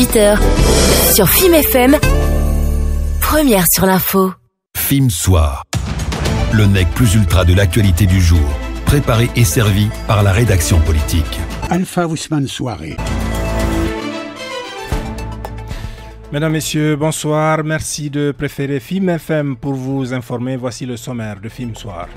18h, sur FIM FM, première sur l'info. FIM Soir, le nec plus ultra de l'actualité du jour, préparé et servi par la rédaction politique. Alpha Ousmane Soirée. Mesdames, Messieurs, bonsoir. Merci de préférer FIM FM pour vous informer. Voici le sommaire de FIM Soir.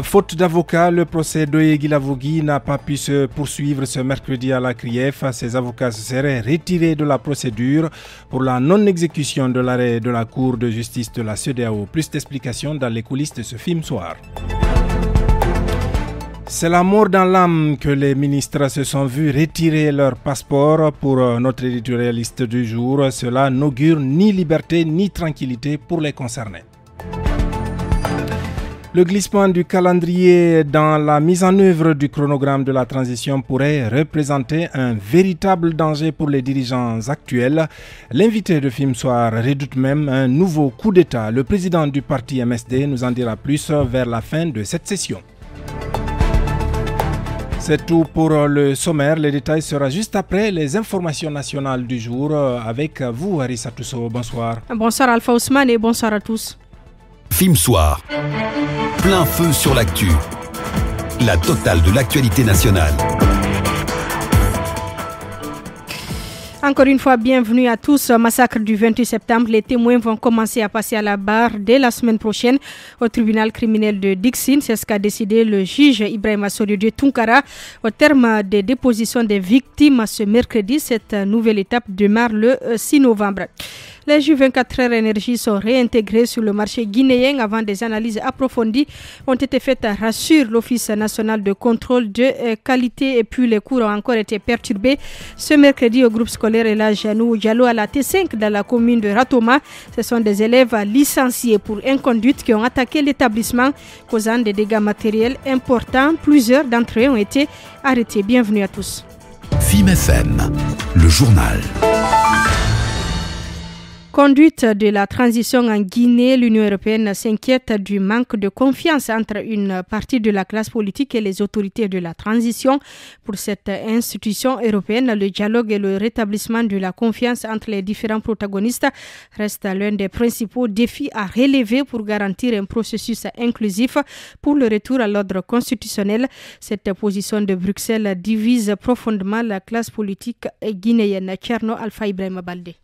Faute d'avocat, le procès d'Oye Guilavogui n'a pas pu se poursuivre ce mercredi à la CRIEF. Ses avocats se seraient retirés de la procédure pour la non-exécution de l'arrêt de la Cour de justice de la CEDEAO. Plus d'explications dans les coulisses de ce FIM Soir. C'est la mort dans l'âme que les ministres se sont vus retirer leur passeport. Pour notre éditorialiste du jour, cela n'augure ni liberté ni tranquillité pour les concernés. Le glissement du calendrier dans la mise en œuvre du chronogramme de la transition pourrait représenter un véritable danger pour les dirigeants actuels. L'invité de FIM Soir redoute même un nouveau coup d'État. Le président du parti MSD nous en dira plus vers la fin de cette session. C'est tout pour le sommaire. Le détail sera juste après les informations nationales du jour avec vous, Harissa Tousso. Bonsoir. Bonsoir Alpha Ousmane et bonsoir à tous. FIM Soir, plein feu sur l'actu. La totale de l'actualité nationale. Encore une fois, bienvenue à tous. Massacre du 28 septembre, les témoins vont commencer à passer à la barre dès la semaine prochaine au tribunal criminel de Dixine. C'est ce qu'a décidé le juge Ibrahima Soridieu Tunkara au terme des dépositions des victimes ce mercredi. Cette nouvelle étape démarre le 6 novembre. Les jus 24 heures énergie sont réintégrés sur le marché guinéen avant des analyses approfondies ont été faites, rassure l'Office national de contrôle de qualité. Et puis les cours ont encore été perturbés ce mercredi au groupe scolaire Elhadji Janou Diallo à la T5 dans la commune de Ratoma. Ce sont des élèves licenciés pour inconduite qui ont attaqué l'établissement, causant des dégâts matériels importants. Plusieurs d'entre eux ont été arrêtés. Bienvenue à tous. FIM FM, le journal. Conduite de la transition en Guinée, l'Union européenne s'inquiète du manque de confiance entre une partie de la classe politique et les autorités de la transition. Pour cette institution européenne, le dialogue et le rétablissement de la confiance entre les différents protagonistes reste l'un des principaux défis à relever pour garantir un processus inclusif pour le retour à l'ordre constitutionnel. Cette position de Bruxelles divise profondément la classe politique guinéenne. Tcherno Alpha Ibrahima Baldé.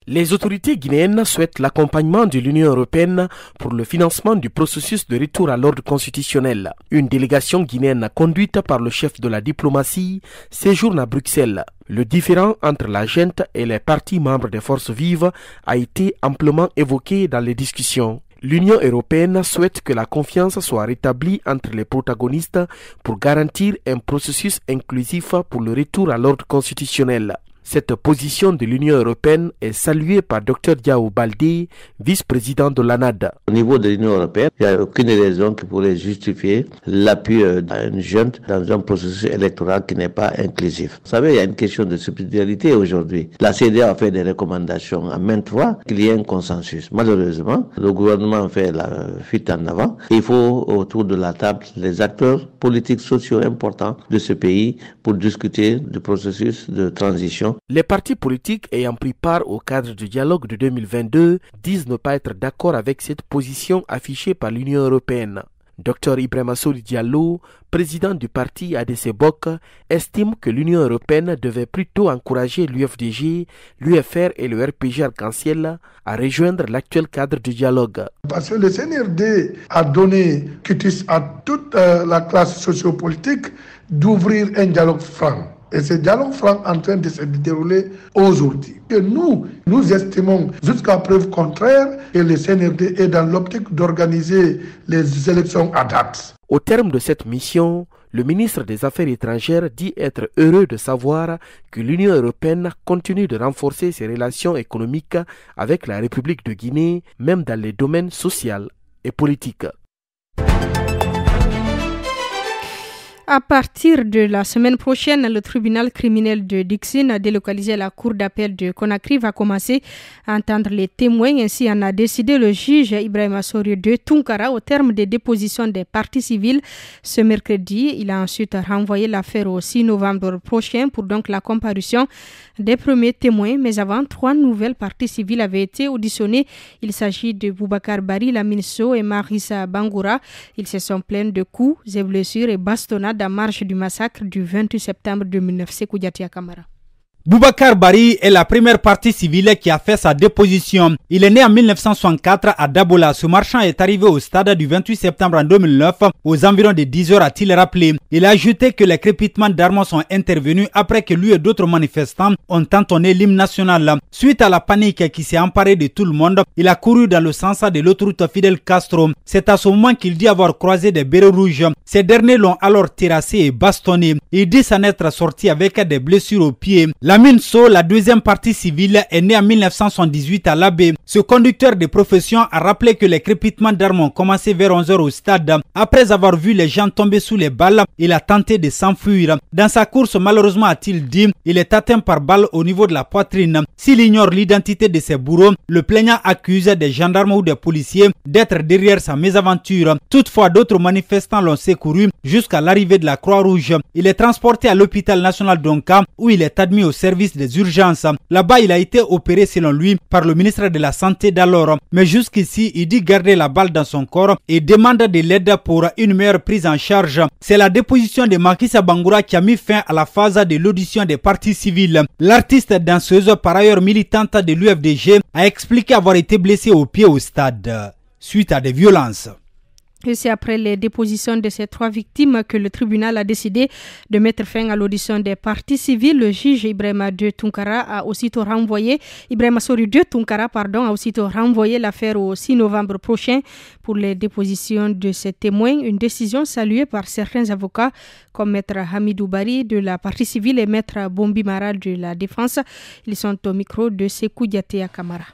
Les autorités guinéennes souhaitent l'accompagnement de l'Union européenne pour le financement du processus de retour à l'ordre constitutionnel. Une délégation guinéenne conduite par le chef de la diplomatie séjourne à Bruxelles. Le différend entre la junte et les partis membres des forces vives a été amplement évoqué dans les discussions. L'Union européenne souhaite que la confiance soit rétablie entre les protagonistes pour garantir un processus inclusif pour le retour à l'ordre constitutionnel. Cette position de l'Union européenne est saluée par Dr Diao Baldé, vice-président de l'ANAD. Au niveau de l'Union européenne, il n'y a aucune raison qui pourrait justifier l'appui à une junte dans un processus électoral qui n'est pas inclusif. Vous savez, il y a une question de subsidiarité aujourd'hui. La CEDEAO a fait des recommandations à maintes fois qu'il y ait un consensus. Malheureusement, le gouvernement fait la fuite en avant. Il faut autour de la table les acteurs politiques sociaux importants de ce pays pour discuter du processus de transition. Les partis politiques ayant pris part au cadre du dialogue de 2022 disent ne pas être d'accord avec cette position affichée par l'Union européenne. Dr Ibrahima Soridieu Diallo, président du parti ADC-BOC, estime que l'Union européenne devait plutôt encourager l'UFDG, l'UFR et le RPG Arc-en-Ciel à rejoindre l'actuel cadre du dialogue. Parce que le CNRD a donné quitus à toute la classe sociopolitique d'ouvrir un dialogue franc. Et ce dialogue franc est en train de se dérouler aujourd'hui. Et nous estimons jusqu'à preuve contraire que le CNRD est dans l'optique d'organiser les élections à date. Au terme de cette mission, le ministre des Affaires étrangères dit être heureux de savoir que l'Union européenne continue de renforcer ses relations économiques avec la République de Guinée, même dans les domaines social et politique. À partir de la semaine prochaine, le tribunal criminel de Dixine, délocalisé à la cour d'appel de Conakry, va commencer à entendre les témoins. Ainsi en a décidé le juge Ibrahima Sori de Tunkara au terme des dépositions des parties civiles ce mercredi. Il a ensuite renvoyé l'affaire au 6 novembre prochain pour donc la comparution des premiers témoins. Mais avant, 3 nouvelles parties civiles avaient été auditionnées. Il s'agit de Boubacar Bari, Lamine Sow et Marissa Bangoura. Ils se sont plaints de coups et blessures et bastonnades à marge du massacre du 28 septembre 2009. Sékou Diatia Kamara. Boubacar Bari est la première partie civile qui a fait sa déposition. Il est né en 1964 à Dabola. Ce marchand est arrivé au stade du 28 septembre en 2009 aux environs de 10h, a-t-il rappelé. Il a ajouté que les crépitements d'armes sont intervenus après que lui et d'autres manifestants ont entonné l'hymne national. Suite à la panique qui s'est emparée de tout le monde, il a couru dans le sens de l'autoroute Fidel Castro. C'est à ce moment qu'il dit avoir croisé des bérets rouges. Ces derniers l'ont alors terrassé et bastonné. Il dit s'en être sorti avec des blessures aux pieds. Lamine Sow, la deuxième partie civile, est né en 1978 à l'Abbé. Ce conducteur de profession a rappelé que les crépitements d'armes ont commencé vers 11h au stade. Après avoir vu les gens tomber sous les balles, il a tenté de s'enfuir. Dans sa course, malheureusement, a-t-il dit, il est atteint par balle au niveau de la poitrine. S'il ignore l'identité de ses bourreaux, le plaignant accuse des gendarmes ou des policiers d'être derrière sa mésaventure. Toutefois, d'autres manifestants l'ont secouru jusqu'à l'arrivée de la Croix-Rouge. Il est transporté à l'hôpital national d'Onka où il est admis au service des urgences. Là-bas, il a été opéré selon lui par le ministre de la Santé d'alors. Mais jusqu'ici, il dit garder la balle dans son corps et demande de l'aide pour une meilleure prise en charge. C'est la déposition de Marissa Bangoura qui a mis fin à la phase de l'audition des parties civiles. L'artiste danseuse, par ailleurs militante de l'UFDG, a expliqué avoir été blessée au pied au stade suite à des violences. Et c'est après les dépositions de ces 3 victimes que le tribunal a décidé de mettre fin à l'audition des parties civiles. Le juge Ibrahima Sori de Tunkara a aussitôt renvoyé l'affaire au 6 novembre prochain pour les dépositions de ces témoins. Une décision saluée par certains avocats comme Maître Hamidou Bari de la partie civile et Maître Bombi Mara de la défense. Ils sont au micro de Sékou Diatia Kamara.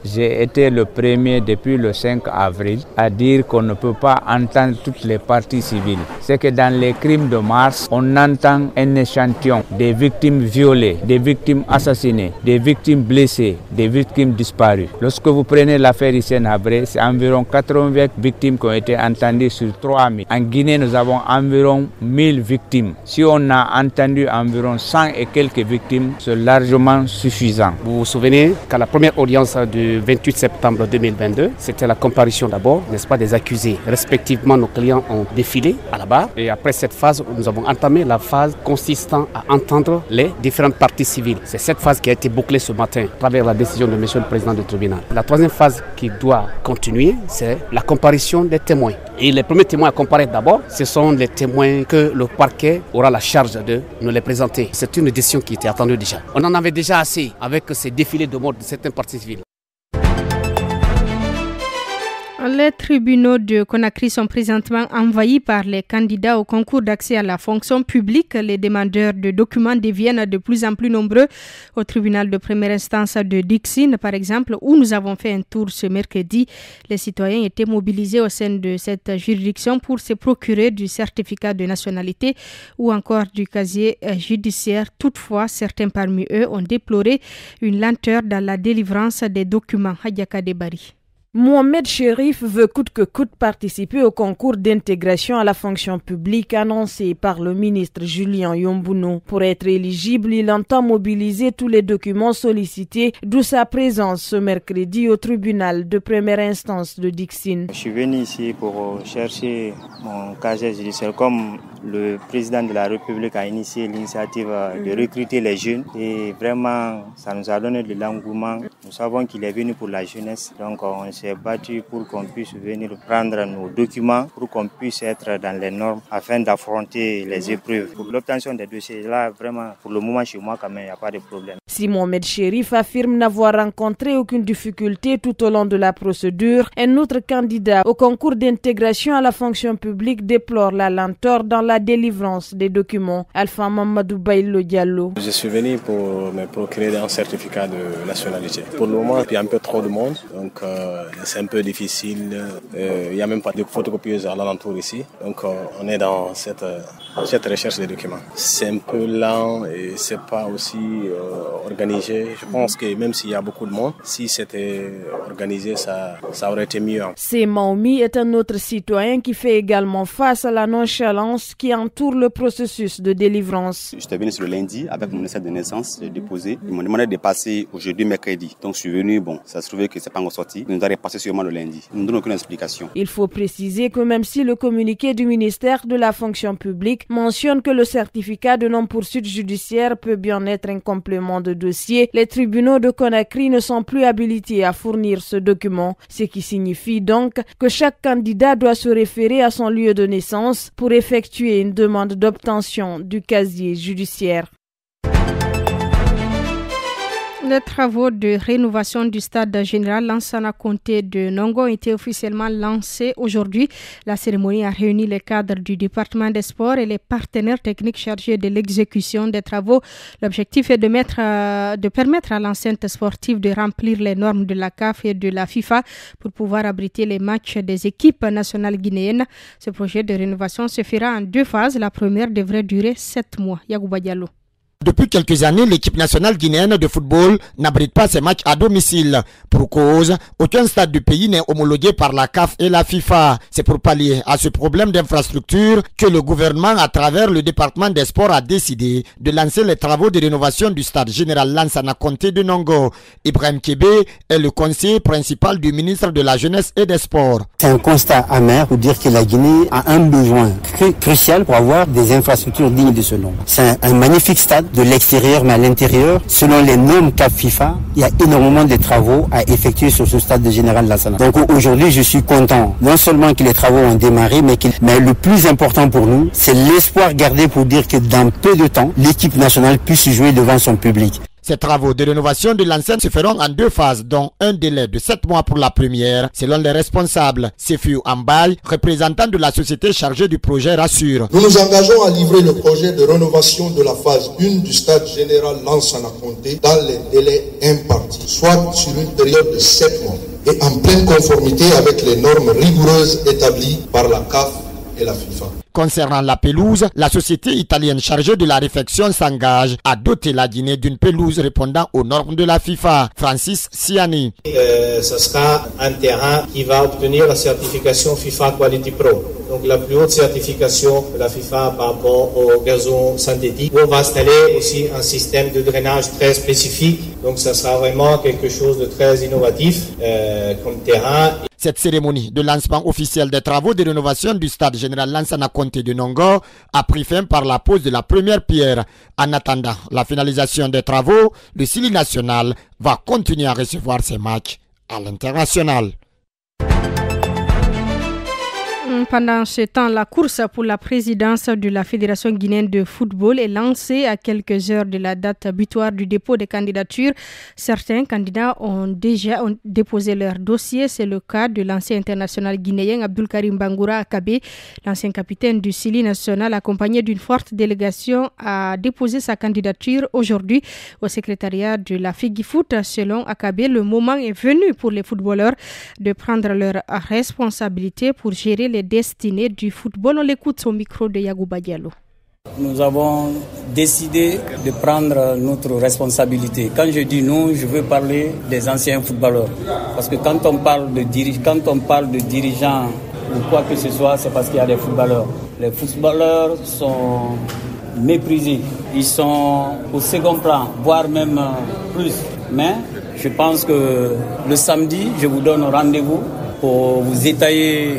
J'ai été le premier depuis le 5 avril à dire qu'on ne peut pas entendre toutes les parties civiles. C'est que dans les crimes de mars, on entend un échantillon des victimes violées, des victimes assassinées, des victimes blessées, des victimes disparues. Lorsque vous prenez l'affaire Hissène Habré, c'est environ 80 victimes qui ont été entendues sur 3000. En Guinée, nous avons environ 1000 victimes. Si on a entendu environ 100 et quelques victimes, c'est largement suffisant. Vous vous souvenez qu'à la première audience du 28 septembre 2022, c'était la comparution d'abord, n'est-ce pas, des accusés. Respectivement, nos clients ont défilé à la barre et après cette phase, nous avons entamé la phase consistant à entendre les différentes parties civiles. C'est cette phase qui a été bouclée ce matin à travers la décision de monsieur le président du tribunal. La troisième phase qui doit continuer, c'est la comparution des témoins. Et les premiers témoins à comparaître d'abord, ce sont les témoins que le parquet aura la charge de nous les présenter. C'est une décision qui était attendue déjà. On en avait déjà assez avec ces défilés de mort de certaines parties civiles. Les tribunaux de Conakry sont présentement envahis par les candidats au concours d'accès à la fonction publique. Les demandeurs de documents deviennent de plus en plus nombreux. Au tribunal de première instance de Dixine, par exemple, où nous avons fait un tour ce mercredi, les citoyens étaient mobilisés au sein de cette juridiction pour se procurer du certificat de nationalité ou encore du casier judiciaire. Toutefois, certains parmi eux ont déploré une lenteur dans la délivrance des documents. Hadiaka Debari. Mohamed Cherif veut coûte que coûte participer au concours d'intégration à la fonction publique annoncé par le ministre Julien Yombounou. Pour être éligible, il entend mobiliser tous les documents sollicités, d'où sa présence ce mercredi au tribunal de première instance de Dixine. Je suis venu ici pour chercher mon casier judiciaire comme le président de la République a initié l'initiative de recruter les jeunes et vraiment ça nous a donné de l'engouement. Nous savons qu'il est venu pour la jeunesse, donc on s'est battu pour qu'on puisse venir prendre nos documents, pour qu'on puisse être dans les normes afin d'affronter les épreuves. Pour l'obtention des dossiers, là vraiment pour le moment chez moi quand même il n'y a pas de problème. Si Mohamed Cherif affirme n'avoir rencontré aucune difficulté tout au long de la procédure, un autre candidat au concours d'intégration à la fonction publique déplore la lenteur dans la délivrance des documents. Alpha Mamadou Baïlo Diallo. Je suis venu pour me procurer un certificat de nationalité. Pour le moment, il y a un peu trop de monde, donc c'est un peu difficile. Il n'y a même pas de photocopieuses à l'alentour ici. Donc on est dans cette recherche des documents. C'est un peu lent et c'est pas aussi organisé. Je pense que même s'il y a beaucoup de monde, si c'était organisé, ça aurait été mieux. C'est Maomi est un autre citoyen qui fait également face à la nonchalance qui entoure le processus de délivrance. J'étais venu sur le lundi avec mon essai de naissance, j'ai déposé. Ils m'ont demandé de passer aujourd'hui mercredi. Donc je suis venu, ça se trouvait que c'est pas encore sorti. Ils nous ont repassé sûrement le lundi. Ils ne donnent aucune explication. Il faut préciser que même si le communiqué du ministère de la fonction publique mentionne que le certificat de non-poursuite judiciaire peut bien être un complément de dossier, les tribunaux de Conakry ne sont plus habilités à fournir ce document, ce qui signifie donc que chaque candidat doit se référer à son lieu de naissance pour effectuer une demande d'obtention du casier judiciaire. Les travaux de rénovation du stade général Lansana Conté de Nongo ont été officiellement lancés aujourd'hui. La cérémonie a réuni les cadres du département des sports et les partenaires techniques chargés de l'exécution des travaux. L'objectif est de permettre à l'enceinte sportive de remplir les normes de la CAF et de la FIFA pour pouvoir abriter les matchs des équipes nationales guinéennes. Ce projet de rénovation se fera en 2 phases. La première devrait durer 7 mois. Yagouba Diallo. Depuis quelques années, l'équipe nationale guinéenne de football n'abrite pas ses matchs à domicile. Pour cause, aucun stade du pays n'est homologué par la CAF et la FIFA. C'est pour pallier à ce problème d'infrastructure que le gouvernement, à travers le département des sports, a décidé de lancer les travaux de rénovation du stade général Lansana Conté de Nongo. Ibrahim Kébé est le conseiller principal du ministre de la Jeunesse et des Sports. C'est un constat amer pour dire que la Guinée a un besoin crucial pour avoir des infrastructures dignes de ce nom. C'est un magnifique stade de l'extérieur, mais à l'intérieur, selon les normes CAF FIFA, il y a énormément de travaux à effectuer sur ce stade de général Lansana. Donc aujourd'hui, je suis content, non seulement que les travaux ont démarré, mais le plus important pour nous, c'est l'espoir gardé pour dire que dans peu de temps, l'équipe nationale puisse jouer devant son public. Ces travaux de rénovation de l'enceinte se feront en 2 phases, dont un délai de 7 mois pour la première, selon les responsables. Sefiu Ambay, représentant de la société chargée du projet, rassure. Nous nous engageons à livrer le projet de rénovation de la phase 1 du stade général Lansana Conté dans les délais impartis, soit sur une période de 7 mois, et en pleine conformité avec les normes rigoureuses établies par la CAF et la FIFA. Concernant la pelouse, la société italienne chargée de la réfection s'engage à doter la Guinée d'une pelouse répondant aux normes de la FIFA. Francis Siani. Ce sera un terrain qui va obtenir la certification FIFA Quality Pro. Donc la plus haute certification de la FIFA par rapport au gazon synthétique. On va installer aussi un système de drainage très spécifique. Donc ça sera vraiment quelque chose de très innovatif comme terrain. Cette cérémonie de lancement officiel des travaux de rénovation du stade général Lansana Conté de Nongo a pris fin par la pose de la première pierre. En attendant la finalisation des travaux, le Sili national va continuer à recevoir ses matchs à l'international. Pendant ce temps, la course pour la présidence de la Fédération guinéenne de football est lancée à quelques heures de la date butoir du dépôt des candidatures. Certains candidats ont déjà déposé leur dossier. C'est le cas de l'ancien international guinéen Abdul Karim Bangoura Akabe. L'ancien capitaine du Sili national, accompagné d'une forte délégation, a déposé sa candidature aujourd'hui au secrétariat de la FEGIFOOT. Selon Akabe, le moment est venu pour les footballeurs de prendre leurs responsabilités pour gérer les destinées du football. On l'écoute au micro de Yagouba Diallo. Nous avons décidé de prendre notre responsabilité. Quand je dis nous, je veux parler des anciens footballeurs. Parce que quand on parle de dirigeants ou quoi que ce soit, c'est parce qu'il y a des footballeurs. Les footballeurs sont méprisés. Ils sont au second plan, voire même plus. Mais je pense que le samedi, je vous donne rendez-vous pour vous étayer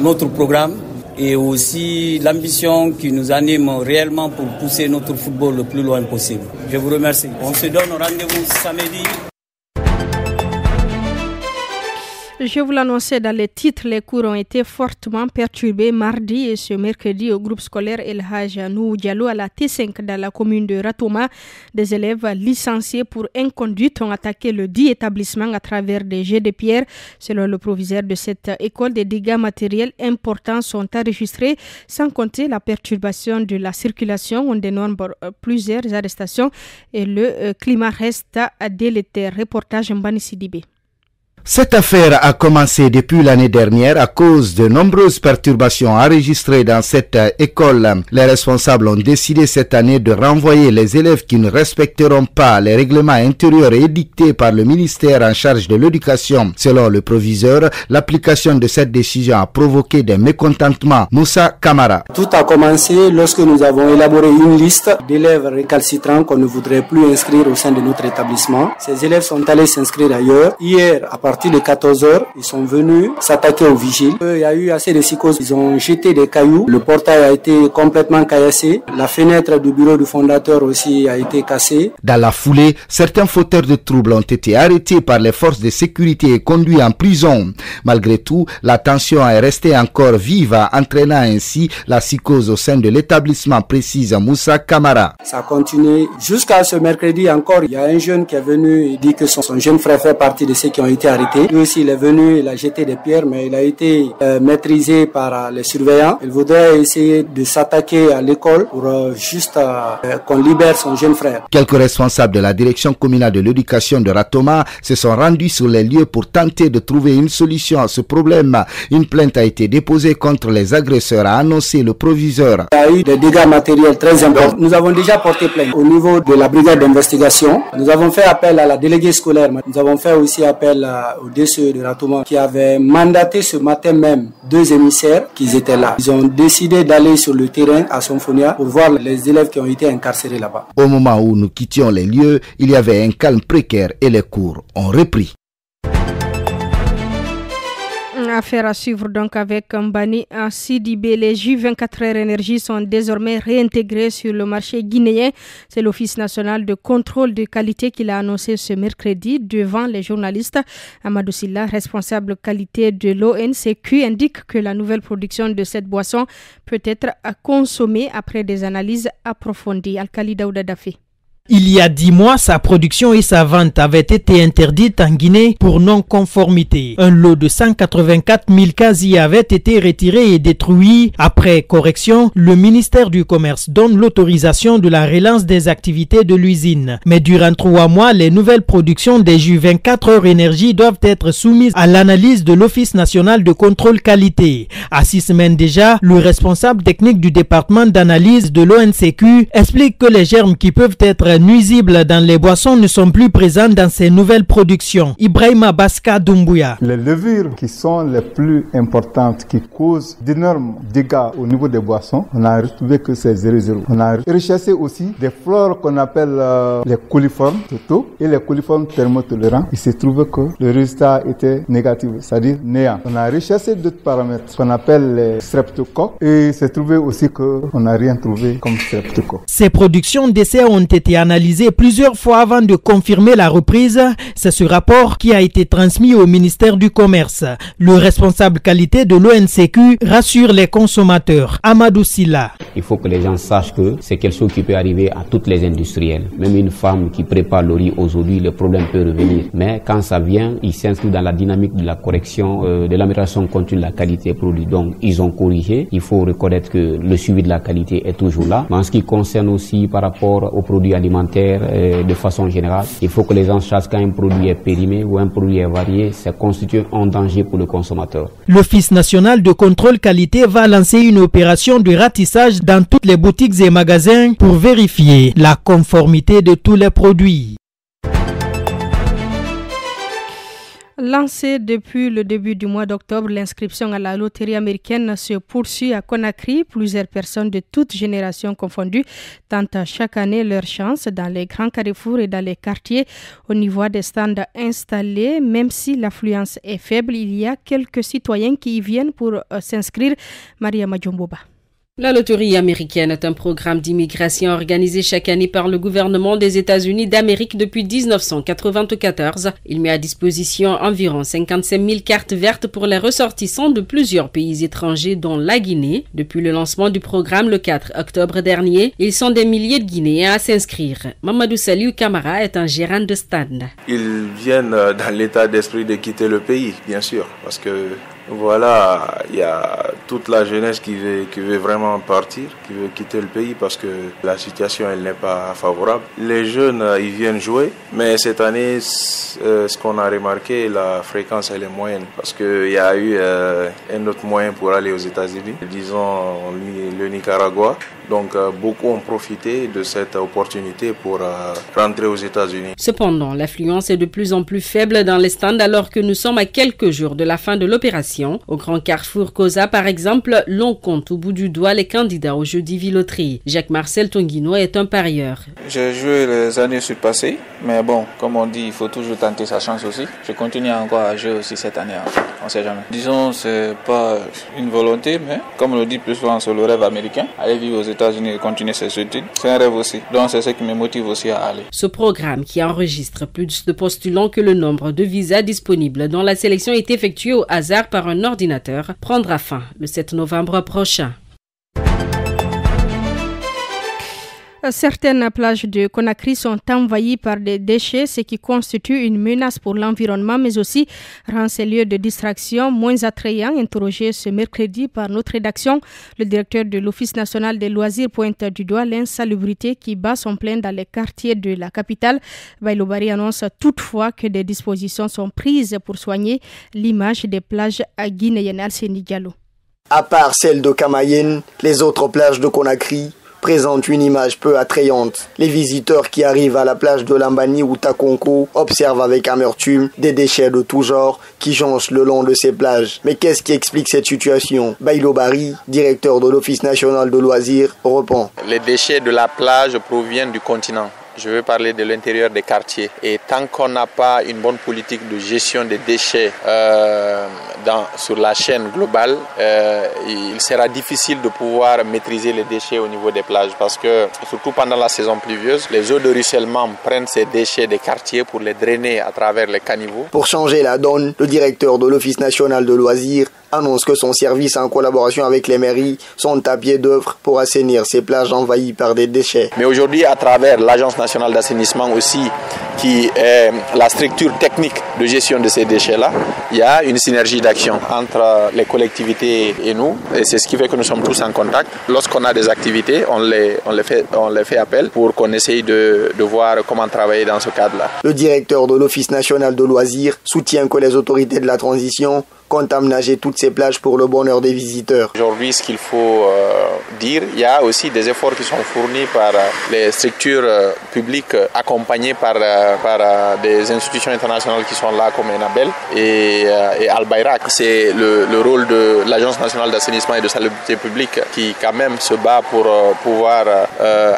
notre programme et aussi l'ambition qui nous anime réellement pour pousser notre football le plus loin possible. Je vous remercie. On se donne rendez-vous samedi. Je vous l'annonçais dans les titres, les cours ont été fortement perturbés mardi et ce mercredi au groupe scolaire El Hadj Nou Diallo à la T5 dans la commune de Ratoma. Des élèves licenciés pour inconduite ont attaqué le dit établissement à travers des jets de pierre. Selon le proviseur de cette école, des dégâts matériels importants sont enregistrés, sans compter la perturbation de la circulation. On dénombre plusieurs arrestations et le climat reste délétère. Reportage Mbani Sidibé. Cette affaire a commencé depuis l'année dernière à cause de nombreuses perturbations enregistrées dans cette école. Les responsables ont décidé cette année de renvoyer les élèves qui ne respecteront pas les règlements intérieurs édictés par le ministère en charge de l'éducation. Selon le proviseur, l'application de cette décision a provoqué des mécontentements. Moussa Kamara. Tout a commencé lorsque nous avons élaboré une liste d'élèves récalcitrants qu'on ne voudrait plus inscrire au sein de notre établissement. Ces élèves sont allés s'inscrire ailleurs. Hier, à partir de 14h, ils sont venus s'attaquer aux vigiles. Il y a eu assez de psychose. Ils ont jeté des cailloux. Le portail a été complètement caillassé. La fenêtre du bureau du fondateur aussi a été cassée. Dans la foulée, certains fauteurs de troubles ont été arrêtés par les forces de sécurité et conduits en prison. Malgré tout, la tension est restée encore vive, entraînant ainsi la psychose au sein de l'établissement, précise Moussa Kamara. Ça a continué jusqu'à ce mercredi encore. Il y a un jeune qui est venu et dit que son jeune frère fait partie de ceux qui ont été arrêtés. Lui aussi, il est venu, il a jeté des pierres, mais il a été maîtrisé par les surveillants. Il voudrait essayer de s'attaquer à l'école pour juste qu'on libère son jeune frère. Quelques responsables de la direction communale de l'éducation de Ratoma se sont rendus sur les lieux pour tenter de trouver une solution à ce problème. Une plainte a été déposée contre les agresseurs, a annoncé le proviseur. Il y a eu des dégâts matériels très importants. Nous avons déjà porté plainte au niveau de la brigade d'investigation. Nous avons fait appel à la déléguée scolaire. Nous avons fait aussi appel au DCE de Ratoma qui avait mandaté ce matin même 2 émissaires qui étaient là. Ils ont décidé d'aller sur le terrain à Sonfonia pour voir les élèves qui ont été incarcérés là-bas. Au moment où nous quittions les lieux, il y avait un calme précaire et les cours ont repris. Affaire à suivre donc avec Mbani Sidibé. Les J24 Énergie sont désormais réintégrés sur le marché guinéen. C'est l'Office national de contrôle de qualité qui l'a annoncé ce mercredi devant les journalistes. Amadou Silla, responsable qualité de l'ONCQ, indique que la nouvelle production de cette boisson peut être consommée après des analyses approfondies. Al-Khali Daouda Dafé. Il y a 10 mois, sa production et sa vente avaient été interdites en Guinée pour non-conformité. Un lot de 184 000 casiers avait été retiré et détruit. Après correction, le ministère du Commerce donne l'autorisation de la relance des activités de l'usine. Mais durant 3 mois, les nouvelles productions des jus 24 heures énergie doivent être soumises à l'analyse de l'Office national de contrôle qualité. À 6 semaines déjà, le responsable technique du département d'analyse de l'ONCQ explique que les germes qui peuvent être nuisibles dans les boissons ne sont plus présents dans ces nouvelles productions. Ibrahima Baska Doumbouya. Les levures qui sont les plus importantes, qui causent d'énormes dégâts au niveau des boissons, on a retrouvé que c'est 0,0. On a recherché aussi des flores qu'on appelle les coliformes totaux et les coliformes thermotolérants. Il s'est trouvé que le résultat était négatif, c'est-à-dire néant. On a recherché d'autres paramètres qu'on appelle les streptocoques et il s'est trouvé aussi qu'on n'a rien trouvé comme streptocoque. Ces productions d'essais ont été analysé plusieurs fois avant de confirmer la reprise. C'est ce rapport qui a été transmis au ministère du Commerce. Le responsable qualité de l'ONCQ rassure les consommateurs. Amadou Silla. Il faut que les gens sachent que c'est quelque chose qui peut arriver à toutes les industriels. Même une femme qui prépare le riz aujourd'hui, le problème peut revenir. Mais quand ça vient, ils s'inscrivent dans la dynamique de la correction, de l'amélioration continue de la qualité des produits. Donc, ils ont corrigé. Il faut reconnaître que le suivi de la qualité est toujours là. Mais en ce qui concerne aussi par rapport aux produits alimentaires, de façon générale, il faut que les gens sachent quand un produit est périmé ou un produit est varié, ça constitue un danger pour le consommateur. L'Office national de contrôle qualité va lancer une opération de ratissage dans toutes les boutiques et magasins pour vérifier la conformité de tous les produits. Lancée depuis le début du mois d'octobre, l'inscription à la loterie américaine se poursuit à Conakry. Plusieurs personnes de toutes générations confondues tentent chaque année leur chance dans les grands carrefours et dans les quartiers. Au niveau des stands installés, même si l'affluence est faible, il y a quelques citoyens qui y viennent pour s'inscrire. Maria Majomboba. La loterie américaine est un programme d'immigration organisé chaque année par le gouvernement des États-Unis d'Amérique depuis 1994. Il met à disposition environ 55 000 cartes vertes pour les ressortissants de plusieurs pays étrangers dont la Guinée. Depuis le lancement du programme le 4 octobre dernier, ils sont des milliers de Guinéens à s'inscrire. Mamadou Saliou Kamara est un gérant de stand. Ils viennent dans l'état d'esprit de quitter le pays, bien sûr, parce que Voilà, il y a toute la jeunesse qui veut vraiment partir, qui veut quitter le pays parce que la situation elle n'est pas favorable. Les jeunes, ils viennent jouer, mais cette année, ce qu'on a remarqué, la fréquence elle est moyenne parce qu'il y a eu un autre moyen pour aller aux États-Unis, disons le Nicaragua. Donc beaucoup ont profité de cette opportunité pour rentrer aux États-Unis. Cependant, l'affluence est de plus en plus faible dans les stands alors que nous sommes à quelques jours de la fin de l'opération. Au Grand Carrefour Cosa, par exemple, l'on compte au bout du doigt les candidats au jeu d'Ivi-Loterie. Jacques-Marcel Tonguino est un parieur. J'ai joué les années surpassées, mais bon, comme on dit, il faut toujours tenter sa chance aussi. Je continue encore à jouer aussi cette année, on ne sait jamais. Disons, c'est pas une volonté, mais comme on le dit plus souvent, c'est le rêve américain. Aller vivre aux États-Unis et continuer ses études, c'est un rêve aussi. Donc c'est ce qui me motive aussi à aller. Ce programme qui enregistre plus de postulants que le nombre de visas disponibles dont la sélection est effectuée au hasard par un ordinateur prendra fin le 7 novembre prochain. Certaines plages de Conakry sont envahies par des déchets, ce qui constitue une menace pour l'environnement, mais aussi rend ces lieux de distraction moins attrayants. Interrogé ce mercredi par notre rédaction, le directeur de l'Office national des loisirs pointe du doigt l'insalubrité qui bat son plein dans les quartiers de la capitale. Bailobari annonce toutefois que des dispositions sont prises pour soigner l'image des plages guinéennes. Alceni Diallo. À part celle de Kamayenne, les autres plages de Conakry présente une image peu attrayante. Les visiteurs qui arrivent à la plage de Lambani ou Takonko observent avec amertume des déchets de tout genre qui jonchent le long de ces plages. Mais qu'est-ce qui explique cette situation? Bailobari, directeur de l'Office national de loisirs, répond. Les déchets de la plage proviennent du continent. Je veux parler de l'intérieur des quartiers. Et tant qu'on n'a pas une bonne politique de gestion des déchets sur la chaîne globale, il sera difficile de pouvoir maîtriser les déchets au niveau des plages parce que, surtout pendant la saison pluvieuse, les eaux de ruissellement prennent ces déchets des quartiers pour les drainer à travers les caniveaux. Pour changer la donne, le directeur de l'Office national de loisirs annonce que son service, en collaboration avec les mairies, sont à pied d'œuvre pour assainir ces plages envahies par des déchets. Mais aujourd'hui, à travers l'Agence nationale d'assainissement aussi, qui est la structure technique de gestion de ces déchets-là, il y a une synergie d'action entre les collectivités et nous. Et c'est ce qui fait que nous sommes tous en contact. Lorsqu'on a des activités, on les fait appel pour qu'on essaye de voir comment travailler dans ce cadre-là. Le directeur de l'Office national de loisirs soutient que les autorités de la transition comptent aménager toutes ces plages pour le bonheur des visiteurs. Aujourd'hui, ce qu'il faut dire, il y a aussi des efforts qui sont fournis par les structures publiques accompagnées par des institutions internationales qui sont là comme Enabel et Al-Bayrak. C'est le rôle de l'Agence nationale d'assainissement et de salubrité publique qui quand même se bat pour pouvoir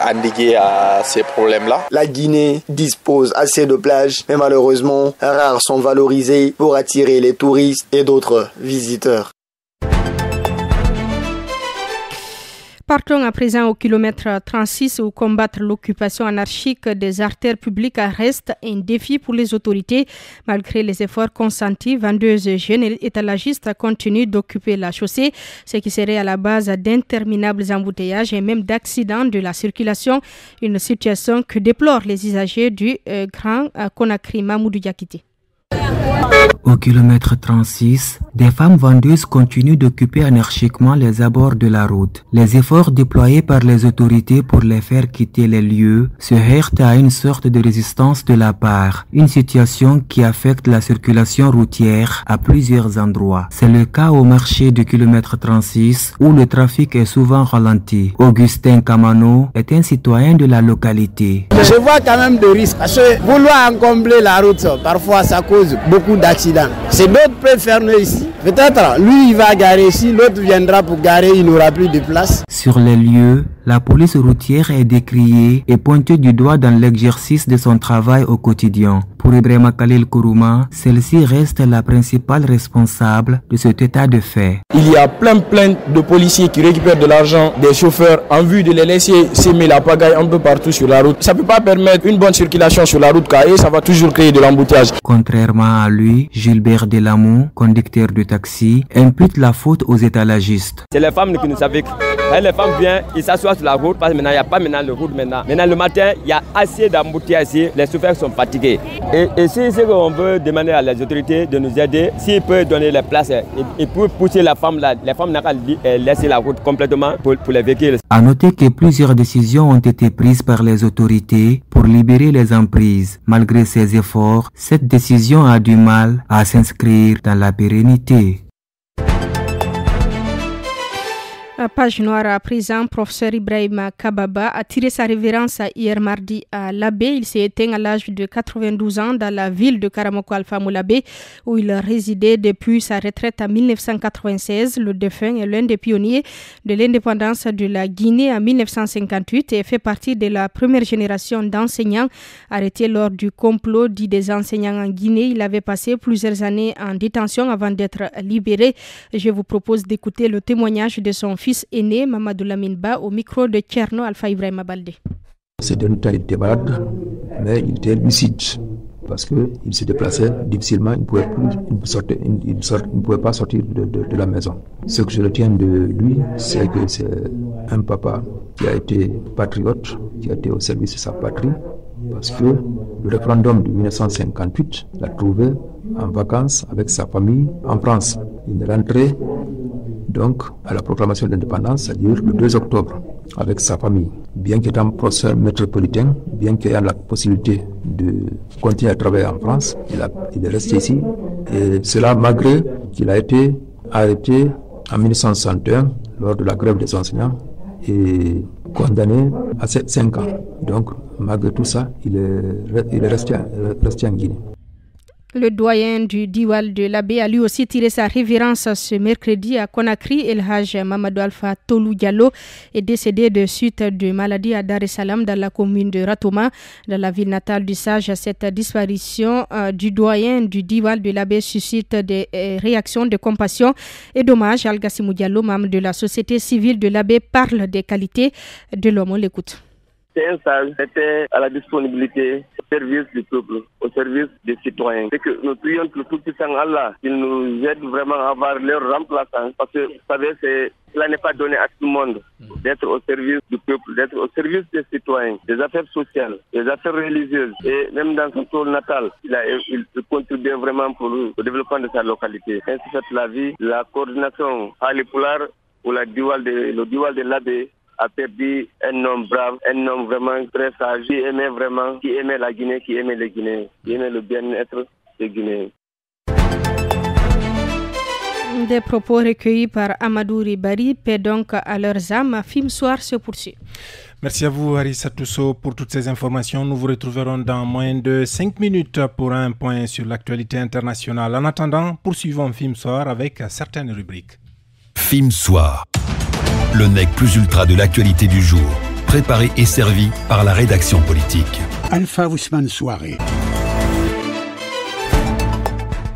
endiguer à ces problèmes-là. La Guinée dispose assez de plages, mais malheureusement, rares sont valorisées pour attirer les touristes et d'autres visiteurs. Partons à présent au kilomètre 36 où combattre l'occupation anarchique des artères publiques reste un défi pour les autorités. Malgré les efforts consentis, 22 jeunes étalagistes continuent d'occuper la chaussée, ce qui serait à la base d'interminables embouteillages et même d'accidents de la circulation. Une situation que déplorent les usagers du Grand Conakry. Mamoudou Diakité. Au kilomètre 36, des femmes vendeuses continuent d'occuper anarchiquement les abords de la route. Les efforts déployés par les autorités pour les faire quitter les lieux se heurtent à une sorte de résistance de la part, une situation qui affecte la circulation routière à plusieurs endroits. C'est le cas au marché du kilomètre 36 où le trafic est souvent ralenti. Augustin Kamano est un citoyen de la localité. Je vois quand même des risques parce que vouloir encombrer la route, parfois ça cause beaucoup d'accidents. C'est d'autres peuvent fermer ici. Peut-être lui il va garer ici, l'autre viendra pour garer, il n'aura plus de place. Sur les lieux, la police routière est décriée et pointée du doigt dans l'exercice de son travail au quotidien. Pour Ibrahima Khalil Kourouma, celle-ci reste la principale responsable de cet état de fait. Il y a plein de policiers qui récupèrent de l'argent des chauffeurs en vue de les laisser s'aimer la pagaille un peu partout sur la route. Ça ne peut pas permettre une bonne circulation sur la route car ça va toujours créer de l'embouteillage. Contrairement à lui, Gilbert Delamont, conducteur de taxi, impute la faute aux étalagistes. C'est les femmes qui nous avaient Les femmes viennent, ils s'assoient sur la route parce que maintenant il n'y a pas de route maintenant. Maintenant le matin, il y a assez d'embouteillages, les chauffeurs sont fatigués. Et si c'est qu'on veut demander à les autorités de nous aider, s'ils peuvent donner les places, ils peuvent pousser la femme là, les femmes n'ont qu'à laisser la route complètement pour les véhicules. À noter que plusieurs décisions ont été prises par les autorités pour libérer les emprises. Malgré ces efforts, cette décision a du mal à s'inscrire dans la pérennité. Page noire à présent, professeur Ibrahima Kababa a tiré sa révérence hier mardi à Labé. Il s'est éteint à l'âge de 92 ans dans la ville de Karamoko Alpha Moulabé où il résidait depuis sa retraite en 1996. Le défunt est l'un des pionniers de l'indépendance de la Guinée en 1958 et fait partie de la première génération d'enseignants arrêtés lors du complot dit des enseignants en Guinée. Il avait passé plusieurs années en détention avant d'être libéré. Je vous propose d'écouter le témoignage de son fils aîné, Mamadou Lamine Ba, au micro de Tcherno Alpha Ibrahima Baldé. Ce dernier temps, il était malade, mais il était lucide parce qu'il se déplaçait difficilement, il ne pouvait pas sortir de la maison. Ce que je retiens de lui, c'est que c'est un papa qui a été patriote, qui a été au service de sa patrie, parce que le référendum de 1958 l'a trouvé en vacances avec sa famille en France. Il est rentré donc à la proclamation de l'indépendance, c'est-à-dire le 2 octobre, avec sa famille. Bien qu'étant professeur métropolitain, bien qu'ayant la possibilité de continuer à travailler en France, il est resté ici. Et cela malgré qu'il a été arrêté en 1961 lors de la grève des enseignants et condamné à 5 ans. Donc malgré tout ça, il est resté en Guinée. Le doyen du Diwal de Labé a lui aussi tiré sa révérence ce mercredi à Conakry. El Haj Mamadou Alpha Tolou Diallo est décédé de suite de maladie à Dar es Salaam dans la commune de Ratoma, dans la ville natale du sage. Cette disparition du doyen du Diwal de Labé suscite des réactions de compassion et d'hommage. Al-Gassimou Diallo, membre de la société civile de Labé, parle des qualités de l'homme. On l'écoute. C'est un sage, c'était à la disponibilité au service du peuple, au service des citoyens. C'est que nous prions le tout-puissant Allah, qu'il nous aide vraiment à avoir leur remplaçant. Parce que, vous savez, cela n'est pas donné à tout le monde d'être au service du peuple, d'être au service des citoyens, des affaires sociales, des affaires religieuses. Et même dans son tour natal, il contribue vraiment pour le développement de sa localité. Ainsi fait la vie, la coordination Ali Poular ou le Diwal de Labé a perdu un homme brave, un homme vraiment très sage, qui aimait la Guinée, qui aimait les Guinéens, qui aimait le bien-être des Guinéens. Des propos recueillis par Amadou Ribari, paix donc à leurs âmes. Film Soir se poursuit. Merci à vous, Harissa Tousso, pour toutes ces informations. Nous vous retrouverons dans moins de 5 minutes pour un point sur l'actualité internationale. En attendant, poursuivons Film Soir avec certaines rubriques. Film Soir. Le nec plus ultra de l'actualité du jour, préparé et servi par la rédaction politique. Alpha Ousmane Soirée.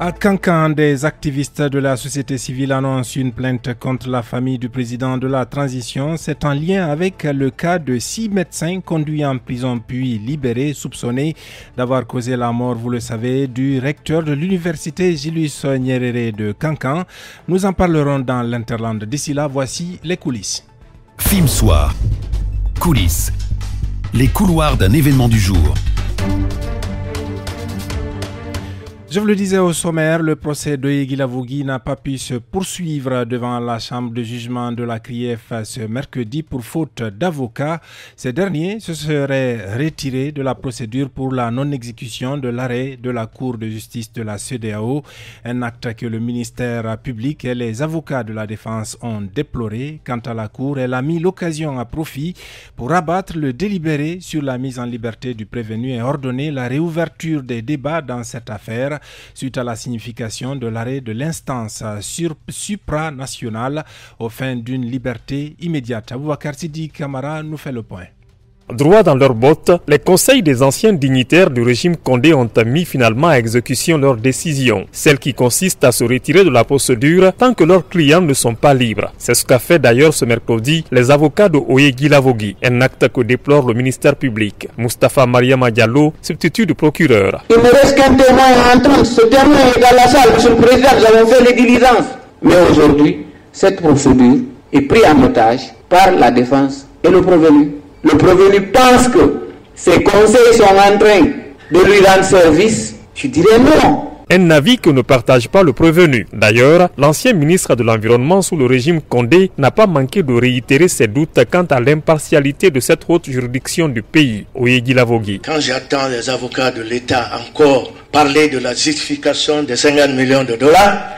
À Kankan, des activistes de la société civile annoncent une plainte contre la famille du président de la transition. C'est en lien avec le cas de 6 médecins conduits en prison puis libérés, soupçonnés d'avoir causé la mort, vous le savez, du recteur de l'université Julius Nyerere de Kankan. Nous en parlerons dans l'Interland. D'ici là, voici les coulisses. Film Soir. Coulisses. Les couloirs d'un événement du jour. Je vous le disais au sommaire, le procès d'Oyegui Lavogui n'a pas pu se poursuivre devant la chambre de jugement de la CRIEF ce mercredi pour faute d'avocat. Ces derniers se seraient retirés de la procédure pour la non-exécution de l'arrêt de la Cour de justice de la CEDEAO, un acte que le ministère public et les avocats de la défense ont déploré. Quant à la Cour, elle a mis l'occasion à profit pour abattre le délibéré sur la mise en liberté du prévenu et ordonner la réouverture des débats dans cette affaire, suite à la signification de l'arrêt de l'instance supranationale aux fins d'une liberté immédiate. Aboubakar Sidi Kamara nous fait le point. Droit dans leurs bottes, les conseils des anciens dignitaires du régime Condé ont mis finalement à exécution leur décision, celle qui consiste à se retirer de la procédure tant que leurs clients ne sont pas libres. C'est ce qu'a fait d'ailleurs ce mercredi les avocats de Oyeguy Lavogui, un acte que déplore le ministère public. Moustapha Mariama Diallo, substitut du procureur. Il ne reste qu'un témoin entrant. Ce témoin est dans la salle. Monsieur le Président, nous avons fait les diligences. Mais aujourd'hui, cette procédure est pris en otage par la défense et le prévenu. Le prévenu pense que ses conseils sont en train de lui rendre service. Je dirais non. Un avis que ne partage pas le prévenu. D'ailleurs, l'ancien ministre de l'Environnement sous le régime Condé n'a pas manqué de réitérer ses doutes quant à l'impartialité de cette haute juridiction du pays, Oyegui Lavogui. Quand j'entends les avocats de l'État encore parler de la justification des 50 millions de dollars,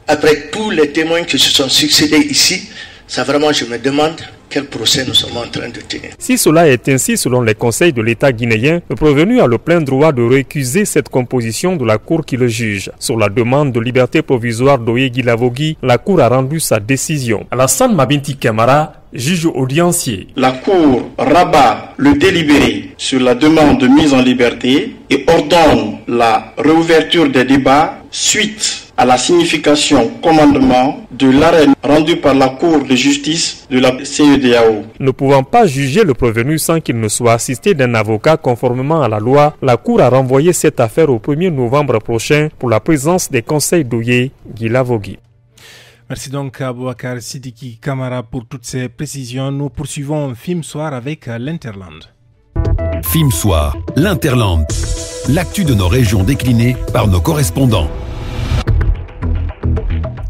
après tous les témoins qui se sont succédés ici, ça vraiment je me demande quel procès nous sommes en train de tenir. Si cela est ainsi selon les conseils de l'État guinéen, le prévenu a le plein droit de récuser cette composition de la Cour qui le juge. Sur la demande de liberté provisoire d'Oyegui Lavogui, la Cour a rendu sa décision. Alassane Mabinti Camara, juge audiencier. La Cour rabat le délibéré sur la demande de mise en liberté et ordonne la réouverture des débats suite à la signification commandement de l'arrêt rendu par la Cour de justice de la CEDEAO. Ne pouvant pas juger le prévenu sans qu'il ne soit assisté d'un avocat conformément à la loi, la Cour a renvoyé cette affaire au 1er novembre prochain pour la présence des conseils d'Oyegui Lavogui. Merci donc à Boubacar Sidiki Kamara pour toutes ces précisions. Nous poursuivons Film Soir avec l'Interland. Film Soir, l'Interland. L'actu de nos régions déclinées par nos correspondants.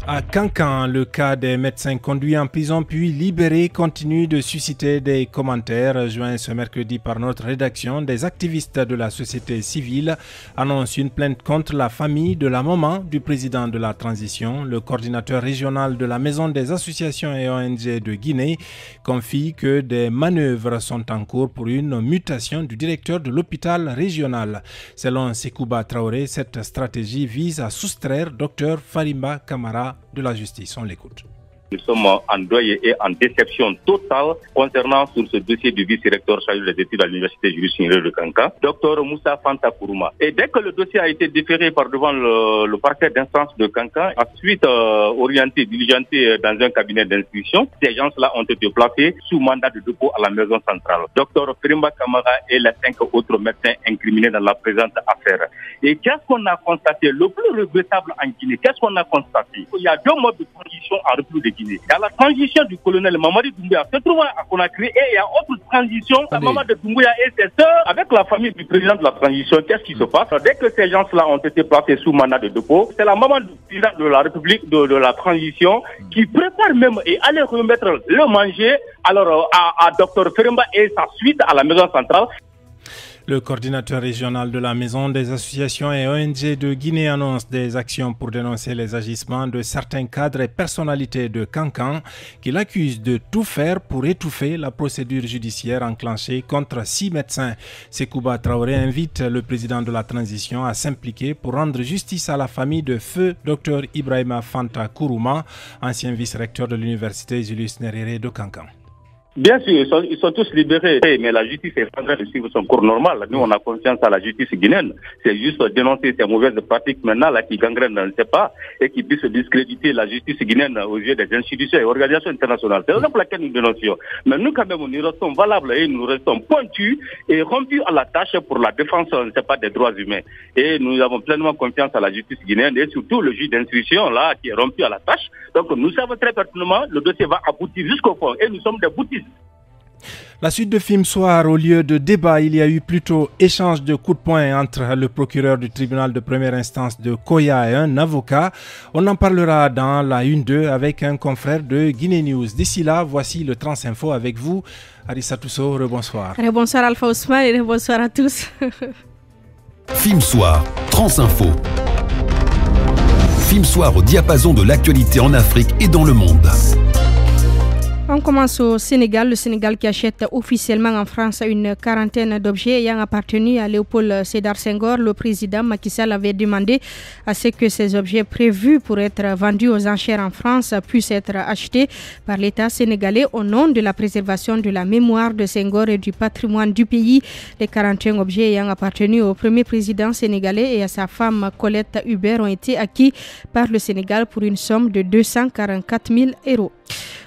À Kankan, le cas des médecins conduits en prison puis libérés continue de susciter des commentaires. Joints ce mercredi par notre rédaction, des activistes de la société civile annoncent une plainte contre la famille de la maman du président de la transition. Le coordinateur régional de la Maison des associations et ONG de Guinée confie que des manœuvres sont en cours pour une mutation du directeur de l'hôpital régional. Selon Sekouba Traoré, cette stratégie vise à soustraire Dr Farimba Kamara de la justice. On l'écoute. Nous sommes en deuil et en déception totale concernant sur ce dossier du vice-recteur chargé des études à l'université Julius Nyerere de Kankan, Dr Moussa Fanta Kourouma. Et dès que le dossier a été déféré par devant le parquet d'instance de Kankan, ensuite diligenté dans un cabinet d'instruction, ces gens-là ont été placés sous mandat de dépôt à la maison centrale. Dr Farimba Kamara et les 5 autres médecins incriminés dans la présente affaire. Et qu'est-ce qu'on a constaté? Le plus regrettable en Guinée, qu'est-ce qu'on a constaté? Il y a 2 modes de transition en République de Guinée. Il y a la transition du colonel Mamadi Doumbouya se trouvant à Conakry et il y a autre transition, la maman de Doumbouya et ses sœurs avec la famille du président de la transition. Qu'est-ce qui se passe? Dès que ces gens-là ont été placés sous mandat de dépôt, c'est la maman du président de la République de la transition qui prépare même et aller remettre le manger alors à Dr Farimba et sa suite à la maison centrale. Le coordinateur régional de la Maison des associations et ONG de Guinée annonce des actions pour dénoncer les agissements de certains cadres et personnalités de Kankan qu'il accuse de tout faire pour étouffer la procédure judiciaire enclenchée contre 6 médecins. Sekouba Traoré invite le président de la transition à s'impliquer pour rendre justice à la famille de feu Dr Ibrahima Fanta Kourouma, ancien vice-recteur de l'université Julius Nyerere de Kankan. Bien sûr, ils sont tous libérés, mais la justice est en train de suivre son cours normal. Nous, on a confiance à la justice guinéenne. C'est juste dénoncer ces mauvaises pratiques maintenant là qui gangrènent, on ne sait pas, et qui puissent discréditer la justice guinéenne aux yeux des institutions et organisations internationales. C'est la raison pour laquelle nous dénoncions. Mais nous, quand même, nous restons valables et nous restons pointus et rompus à la tâche pour la défense, on ne sait pas, des droits humains. Et nous avons pleinement confiance à la justice guinéenne et surtout le juge d'instruction là qui est rompu à la tâche. Donc nous savons très pertinemment le dossier va aboutir jusqu'au fond et nous sommes des boutistes. La suite de Film Soir, au lieu de débat, il y a eu plutôt échange de coups de poing entre le procureur du tribunal de première instance de Koya et un avocat. On en parlera dans la 1-2 avec un confrère de Guinée News. D'ici là, voici le Transinfo avec vous. Arissa Tousso, rebonsoir. Rebonsoir Alpha Ousmane et rebonsoir à tous. Film Soir, Transinfo. Film Soir au diapason de l'actualité en Afrique et dans le monde. On commence au Sénégal. Le Sénégal qui achète officiellement en France une quarantaine d'objets ayant appartenu à Léopold Sédar Senghor. Le président Macky Sall avait demandé à ce que ces objets prévus pour être vendus aux enchères en France puissent être achetés par l'État sénégalais au nom de la préservation de la mémoire de Senghor et du patrimoine du pays. Les 41 objets ayant appartenu au premier président sénégalais et à sa femme Colette Hubert ont été acquis par le Sénégal pour une somme de 244 000 €.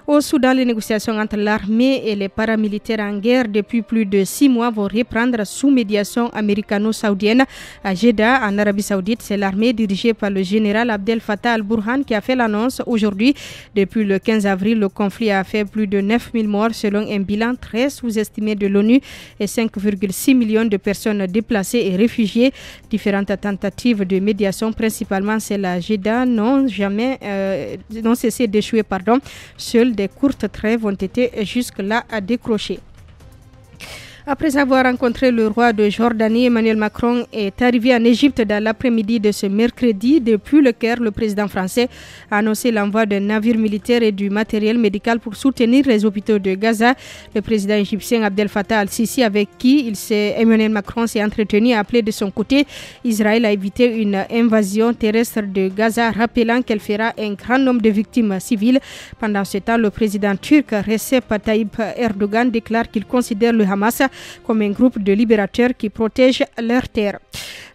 Au Soudan, les négociations entre l'armée et les paramilitaires en guerre depuis plus de 6 mois vont reprendre sous médiation américano-saoudienne à Jeddah, en Arabie Saoudite. C'est l'armée dirigée par le général Abdel Fattah al-Burhan qui a fait l'annonce aujourd'hui. Depuis le 15 avril, le conflit a fait plus de 9000 morts selon un bilan très sous-estimé de l'ONU et 5,6 millions de personnes déplacées et réfugiées. Différentes tentatives de médiation, principalement celle à Jeddah, n'ont cessé d'échouer. Seules des courtes trêves ont été jusque-là à décrocher. Après avoir rencontré le roi de Jordanie, Emmanuel Macron est arrivé en Égypte dans l'après-midi de ce mercredi. Depuis le Caire, le président français a annoncé l'envoi d'un navire militaire et du matériel médical pour soutenir les hôpitaux de Gaza. Le président égyptien Abdel Fattah al-Sisi, avec qui Emmanuel Macron s'est entretenu, a appelé de son côté Israël à éviter une invasion terrestre de Gaza, rappelant qu'elle fera un grand nombre de victimes civiles. Pendant ce temps, le président turc Recep Tayyip Erdogan déclare qu'il considère le Hamas comme un groupe de libérateurs qui protègent leur terre.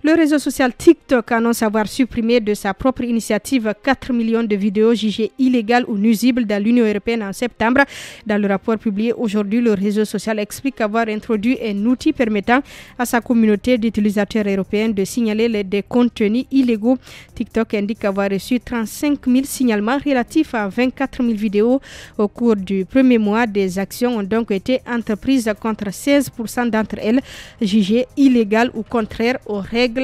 Le réseau social TikTok annonce avoir supprimé de sa propre initiative 4 millions de vidéos jugées illégales ou nuisibles dans l'Union européenne en septembre. Dans le rapport publié aujourd'hui, le réseau social explique avoir introduit un outil permettant à sa communauté d'utilisateurs européens de signaler des contenus illégaux. TikTok indique avoir reçu 35 000 signalements relatifs à 24 000 vidéos. Au cours du premier mois, des actions ont donc été entreprises contre 16% d'entre elles, jugées illégales ou contraires aux règles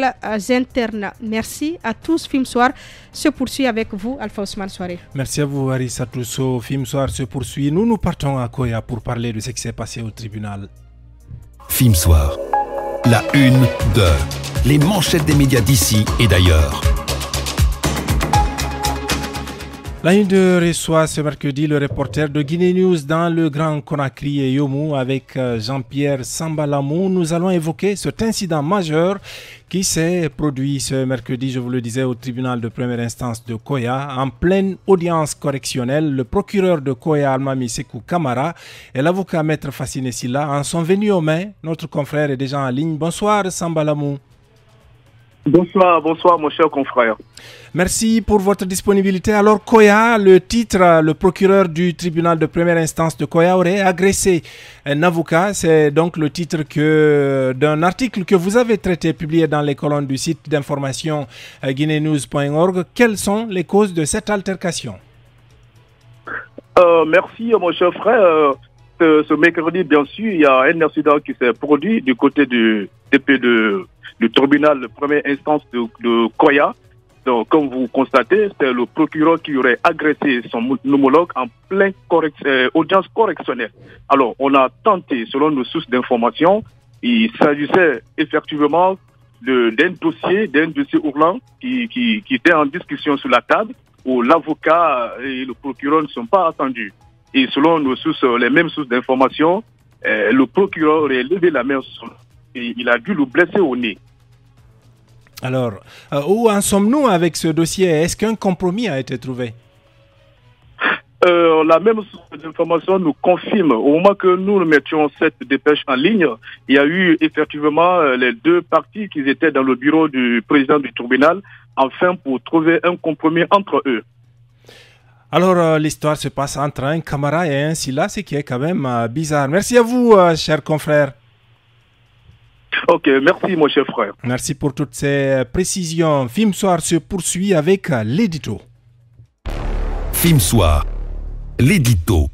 internes. Merci à tous. Film Soir se poursuit avec vous, Alpha Ousmane Soiré. Merci à vous, Arissa Tousso. Film Soir se poursuit. Nous partons à Koya pour parler de ce qui s'est passé au tribunal. Film Soir, la une de les manchettes des médias d'ici et d'ailleurs. La une de reçoit ce mercredi le reporter de Guinée News dans le Grand Conakry et Yomou avec Jean-Pierre Sambalamou. Nous allons évoquer cet incident majeur qui s'est produit ce mercredi, je vous le disais, au tribunal de première instance de Koya. En pleine audience correctionnelle, le procureur de Koya, Almami Sekou Kamara, et l'avocat maître Fassine Silla en sont venus aux mains. Notre confrère est déjà en ligne. Bonsoir Sambalamou. Bonsoir mon cher confrère. Merci pour votre disponibilité. Alors Koya, le titre, le procureur du tribunal de première instance de Koya aurait agressé un avocat. C'est donc le titre d'un article que vous avez traité, publié dans les colonnes du site d'information guinénews.org. Quelles sont les causes de cette altercation? Merci mon cher frère. Ce mercredi, bien sûr, il y a un incident qui s'est produit du côté du tribunal de première instance de Koya. Donc, comme vous constatez, c'est le procureur qui aurait agressé son homologue en pleine audience correctionnelle. Alors, on a tenté, selon nos sources d'information, il s'agissait effectivement d'un dossier ourlant qui était en discussion sur la table, où l'avocat et le procureur ne sont pas attendus. Et selon nos sources, les mêmes sources d'information, le procureur aurait levé la main et il a dû le blesser au nez. Alors, où en sommes-nous avec ce dossier? Est-ce qu'un compromis a été trouvé? La même source d'information nous confirme, au moment que nous mettions cette dépêche en ligne, il y a eu effectivement les deux parties qui étaient dans le bureau du président du tribunal, enfin pour trouver un compromis entre eux. Alors, l'histoire se passe entre un Kamara et un Silla, ce qui est quand même bizarre. Merci à vous, cher confrère. Ok, merci mon cher frère. Merci pour toutes ces précisions. Film Soir se poursuit avec l'édito. Film Soir, l'édito.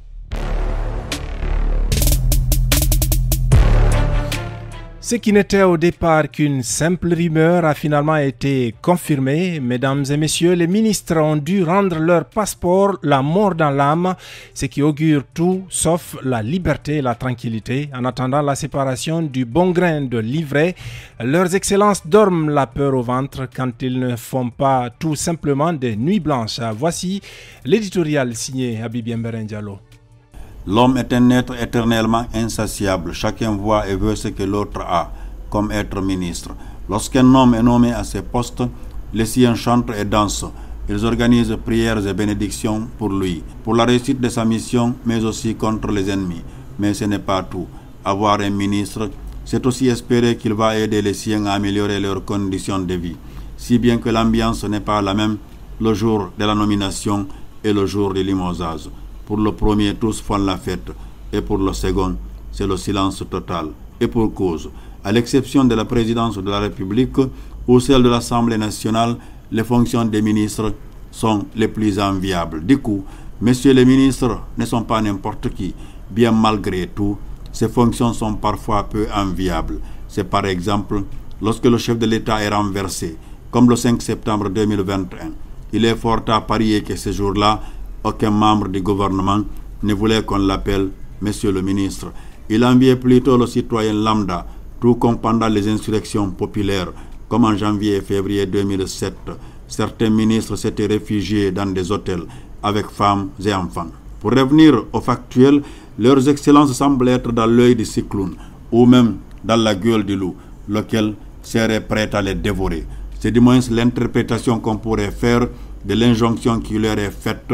Ce qui n'était au départ qu'une simple rumeur a finalement été confirmé. Mesdames et messieurs, les ministres ont dû rendre leur passeport la mort dans l'âme, ce qui augure tout sauf la liberté et la tranquillité. En attendant la séparation du bon grain de l'ivraie, leurs excellences dorment la peur au ventre quand ils ne font pas tout simplement des nuits blanches. Voici l'éditorial signé Habibi Mberen Diallo. L'homme est un être éternellement insatiable. Chacun voit et veut ce que l'autre a, comme être ministre. Lorsqu'un homme est nommé à ce poste, les siens chantent et dansent. Ils organisent prières et bénédictions pour lui, pour la réussite de sa mission, mais aussi contre les ennemis. Mais ce n'est pas tout. Avoir un ministre, c'est aussi espérer qu'il va aider les siens à améliorer leurs conditions de vie. Si bien que l'ambiance n'est pas la même le jour de la nomination et le jour du limogeage. Pour le premier, tous font la fête. Et pour le second, c'est le silence total. Et pour cause. À l'exception de la présidence de la République ou celle de l'Assemblée nationale, les fonctions des ministres sont les plus enviables. Du coup, messieurs les ministres ne sont pas n'importe qui. Bien malgré tout, ces fonctions sont parfois peu enviables. C'est par exemple lorsque le chef de l'État est renversé, comme le 5 septembre 2021. Il est fort à parier que ce jour-là, aucun membre du gouvernement ne voulait qu'on l'appelle monsieur le ministre. Il enviait plutôt le citoyen lambda, tout comme pendant les insurrections populaires, comme en janvier et février 2007. Certains ministres s'étaient réfugiés dans des hôtels avec femmes et enfants. Pour revenir au factuel, leurs excellences semblent être dans l'œil du cyclone, ou même dans la gueule du loup, lequel serait prêt à les dévorer. C'est du moins l'interprétation qu'on pourrait faire de l'injonction qui leur est faite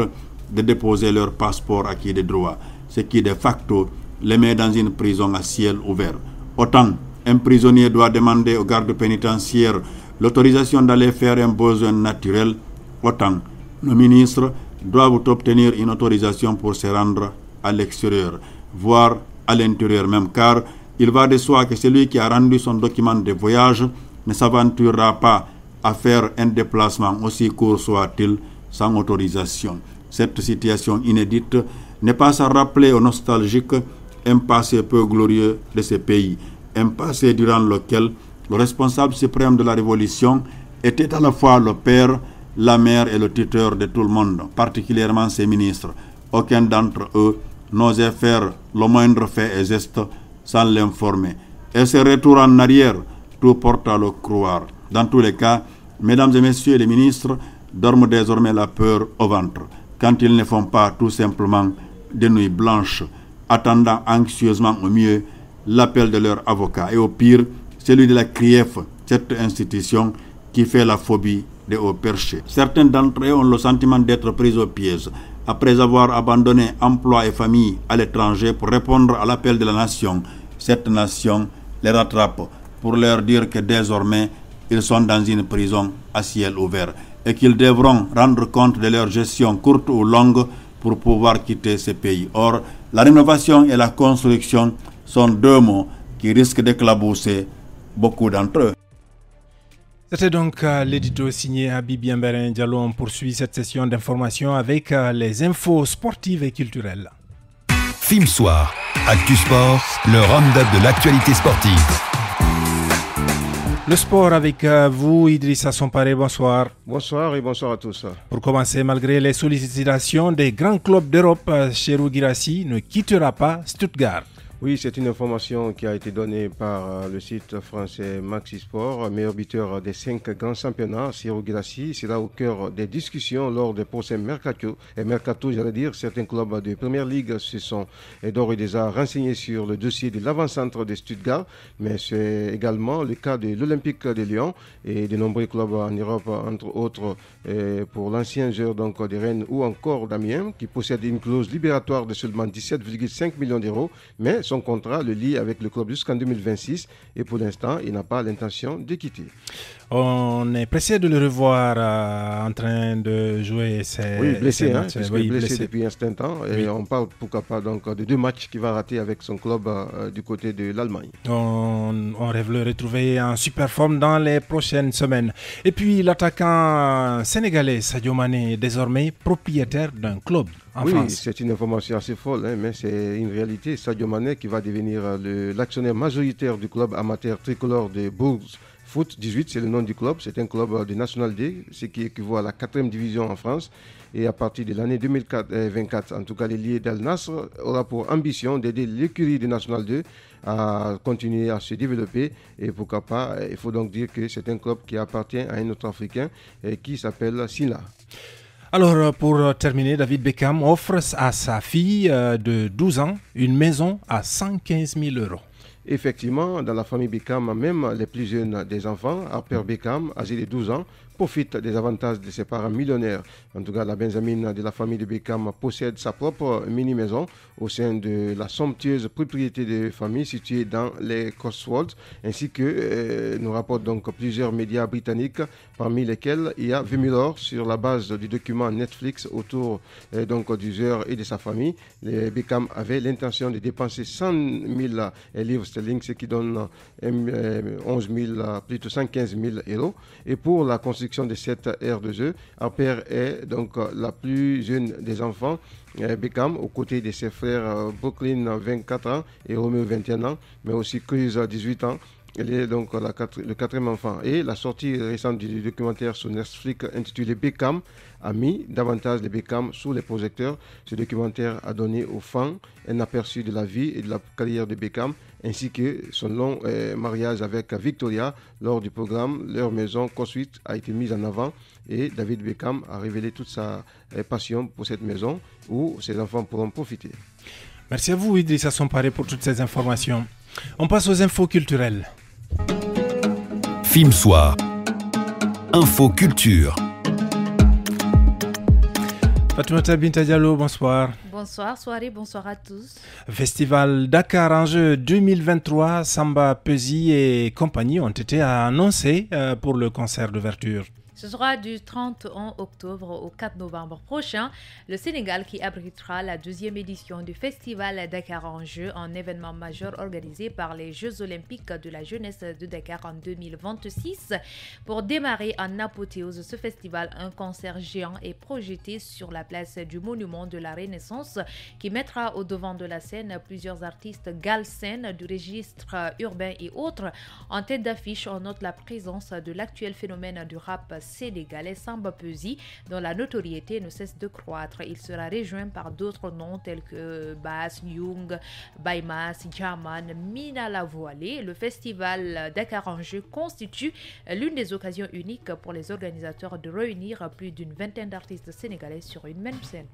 de déposer leur passeport acquis de droit, ce qui de facto les met dans une prison à ciel ouvert. Autant un prisonnier doit demander aux gardes pénitentiaires l'autorisation d'aller faire un besoin naturel, autant nos ministres doivent obtenir une autorisation pour se rendre à l'extérieur, voire à l'intérieur même, car il va de soi que celui qui a rendu son document de voyage ne s'aventurera pas à faire un déplacement aussi court soit-il sans autorisation. Cette situation inédite n'est pas à rappeler aux nostalgiques un passé peu glorieux de ce pays, un passé durant lequel le responsable suprême de la révolution était à la fois le père, la mère et le tuteur de tout le monde, particulièrement ses ministres. Aucun d'entre eux n'osait faire le moindre fait et geste sans l'informer. Et ce retour en arrière, tout porte à le croire. Dans tous les cas, mesdames et messieurs les ministres dorment désormais la peur au ventre, quand ils ne font pas tout simplement des nuits blanches, attendant anxieusement au mieux l'appel de leur avocat, et au pire, celui de la CRIEF, cette institution qui fait la phobie des hauts perchés. Certains d'entre eux ont le sentiment d'être pris au piège, après avoir abandonné emploi et famille à l'étranger pour répondre à l'appel de la nation. Cette nation les rattrape pour leur dire que désormais, ils sont dans une prison à ciel ouvert et qu'ils devront rendre compte de leur gestion courte ou longue pour pouvoir quitter ce pays. Or, la rénovation et la construction sont deux mots qui risquent d'éclabousser beaucoup d'entre eux. C'était donc l'édito signé Habib Yamberin Diallo. On poursuit cette session d'information avec les infos sportives et culturelles. Film Soir, Actu Sport, le round-up de l'actualité sportive. Le sport avec vous, Idrissa Somparé, bonsoir. Bonsoir et bonsoir à tous. Pour commencer, malgré les sollicitations des grands clubs d'Europe, Cherou Guirassy ne quittera pas Stuttgart. Oui, c'est une information qui a été donnée par le site français Maxi Sport, meilleur buteur des 5 grands championnats. Cherou Guirassy sera au cœur des discussions lors des prochains mercato. Et mercato, j'allais dire, certains clubs de Première Ligue se sont d'ores et déjà renseignés sur le dossier de l'avant-centre de Stuttgart, mais c'est également le cas de l'Olympique de Lyon et de nombreux clubs en Europe, entre autres pour l'ancien joueur donc de Rennes ou encore d'Amiens, qui possède une clause libératoire de seulement 17,5 millions d'euros, mais son contrat le lie avec le club jusqu'en 2026 et pour l'instant, il n'a pas l'intention de quitter. On est pressé de le revoir en train de jouer ses blessé, matchs. Blessé depuis un certain temps. Et on parle pourquoi pas donc de 2 matchs qu'il va rater avec son club du côté de l'Allemagne. On rêve le retrouver en super forme dans les prochaines semaines. Et puis l'attaquant sénégalais Sadio Mané est désormais propriétaire d'un club en France. Oui, c'est une information assez folle, mais c'est une réalité. Sadio Mané qui va devenir l'actionnaire majoritaire du club amateur tricolore de Bourges Foot 18, c'est le nom du club. C'est un club de National 2, ce qui équivaut à la 4e division en France. Et à partir de l'année 2024, en tout cas, l'ailier d'Al Nassr aura pour ambition d'aider l'écurie de National 2 à continuer à se développer. Et pourquoi pas, il faut donc dire que c'est un club qui appartient à un autre Africain qui s'appelle Sina. Alors, pour terminer, David Beckham offre à sa fille de 12 ans une maison à 115 000 euros. Effectivement, dans la famille Bekam, même les plus jeunes des enfants, Harper Bekam, âgé de 12 ans, profite des avantages de ses parents millionnaires. En tout cas, la Benjamin de la famille de Bekam possède sa propre mini-maison au sein de la somptueuse propriété de famille située dans les Cotswolds, ainsi que nous rapportent donc plusieurs médias britanniques, parmi lesquels il y a Vemulor sur la base du document Netflix autour donc du joueur et de sa famille. Les Bekam avaient l'intention de dépenser 100 000 livres sterling, ce qui donne 11 000, plutôt 115 000 euros. Et pour la construction de cette aire de jeu, Harper est donc la plus jeune des enfants Bekam, aux côtés de ses frères Brooklyn 24 ans et Romeo 21 ans, mais aussi Chris 18 ans. Elle est donc le quatrième enfant. Et la sortie récente du documentaire sur Netflix intitulé Bekam a mis davantage les Bekam sous les projecteurs. Ce documentaire a donné aux fans un aperçu de la vie et de la carrière de Bekam, ainsi que son long mariage avec Victoria. Lors du programme, leur maison construite a été mise en avant et David Bekam a révélé toute sa passion pour cette maison où ses enfants pourront profiter. Merci à vous Idrissa Somparé pour toutes ces informations. On passe aux infos culturelles. Film Soir. Info Culture. Fatoumata Binta Diallo, bonsoir. Bonsoir, soirée, bonsoir à tous. Festival Dakar en jeu 2023, Samba Peuzzi et compagnie ont été annoncés pour le concert d'ouverture. Ce sera du 31 octobre au 4 novembre prochain. Le Sénégal qui abritera la deuxième édition du Festival Dakar en jeu, un événement majeur organisé par les Jeux Olympiques de la jeunesse de Dakar en 2026. Pour démarrer en apothéose ce festival, un concert géant est projeté sur la place du Monument de la Renaissance qui mettra au devant de la scène plusieurs artistes galsen du registre urbain et autres. En tête d'affiche, on note la présence de l'actuel phénomène du rap sénégalais Samba Peuzzi, dont la notoriété ne cesse de croître. Il sera rejoint par d'autres noms tels que Bass, Young, Baymas, Jaman, Mina la Voilée. Le festival Dakar en jeu constitue l'une des occasions uniques pour les organisateurs de réunir plus d'une vingtaine d'artistes sénégalais sur une même scène.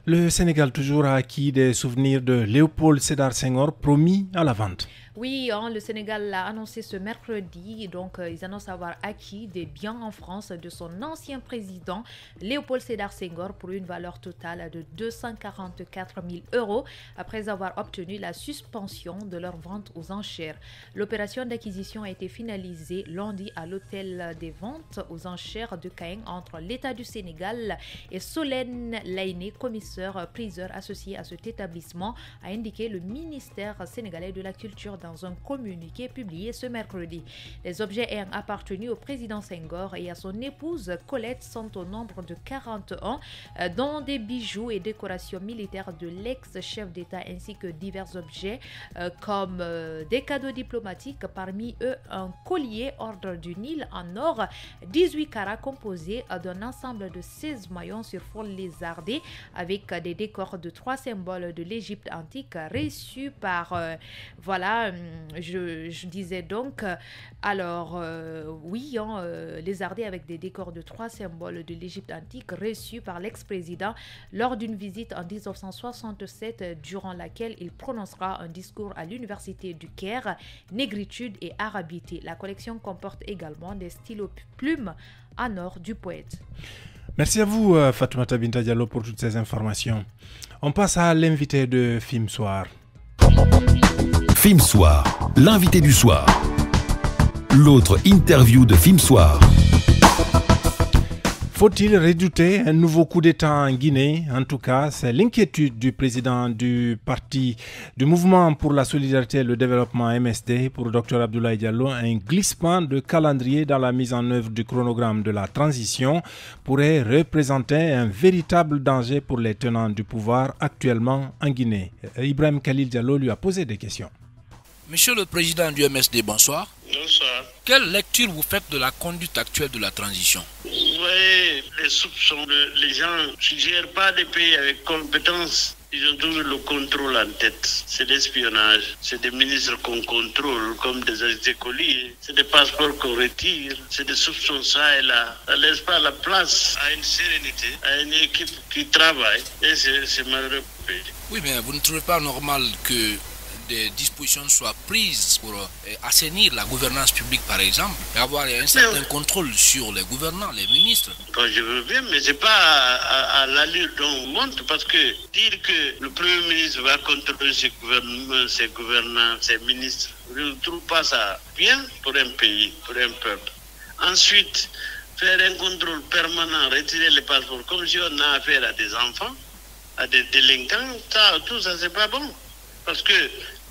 Le Sénégal toujours a acquis des souvenirs de Léopold Sédar Senghor promis à la vente. Oui, le Sénégal l'a annoncé ce mercredi. Donc, ils annoncent avoir acquis des biens en France de son ancien président Léopold Sédar Senghor pour une valeur totale de 244 000 € après avoir obtenu la suspension de leur vente aux enchères. L'opération d'acquisition a été finalisée lundi à l'hôtel des ventes aux enchères de Caen entre l'État du Sénégal et Solène Lainé, commissaire-priseur associé à cet établissement, a indiqué le ministère sénégalais de la Culture dans un communiqué publié ce mercredi. Les objets ayant appartenu au président Senghor et à son épouse Colette sont au nombre de 41, dont des bijoux et décorations militaires de l'ex-chef d'État ainsi que divers objets comme des cadeaux diplomatiques, parmi eux un collier ordre du Nil en or 18 carats composé d'un ensemble de 16 maillons sur fond lézardé avec des décors de 3 symboles de l'Égypte antique reçus par je disais donc lézardé avec des décors de 3 symboles de l'Égypte antique reçus par l'ex-président lors d'une visite en 1967 durant laquelle il prononcera un discours à l'université du Caire, Négritude et Arabité. La collection comporte également des stylos plumes en or du poète. Merci à vous Fatoumata Binta Diallo pour toutes ces informations. On passe à l'invité de Film Soir. Film Soir, l'invité du soir. L'autre interview de Film Soir. Faut-il redouter un nouveau coup d'État en Guinée? En tout cas, c'est l'inquiétude du président du parti du Mouvement pour la Solidarité et le Développement MSD pour Dr Abdoulaye Diallo. Un glissement de calendrier dans la mise en œuvre du chronogramme de la transition pourrait représenter un véritable danger pour les tenants du pouvoir actuellement en Guinée. Ibrahim Khalil Diallo lui a posé des questions. Monsieur le président du MSD, bonsoir. Bonsoir. Quelle lecture vous faites de la conduite actuelle de la transition? Vous voyez, les soupçons, les gens ne suggèrent pas des pays avec compétence. Ils ont toujours le contrôle en tête. C'est l'espionnage. C'est des ministres qu'on contrôle comme des écoliers. C'est des passeports qu'on retire. C'est des soupçons ça et là. Ça ne laisse pas la place à une sérénité, à une équipe qui travaille. Et c'est malheureux. Oui, mais vous ne trouvez pas normal que des dispositions soient prises pour assainir la gouvernance publique, par exemple, et avoir un certain contrôle sur les gouvernants, les ministres. Quand je veux bien, mais c'est pas à l'allure dont on monte, parce que dire que le Premier ministre va contrôler ses gouvernants, ses ministres, je ne trouve pas ça bien pour un pays, pour un peuple. Ensuite, faire un contrôle permanent, retirer les passeports, comme si on a affaire à des enfants, à des délinquants, tout ça, c'est pas bon. Parce que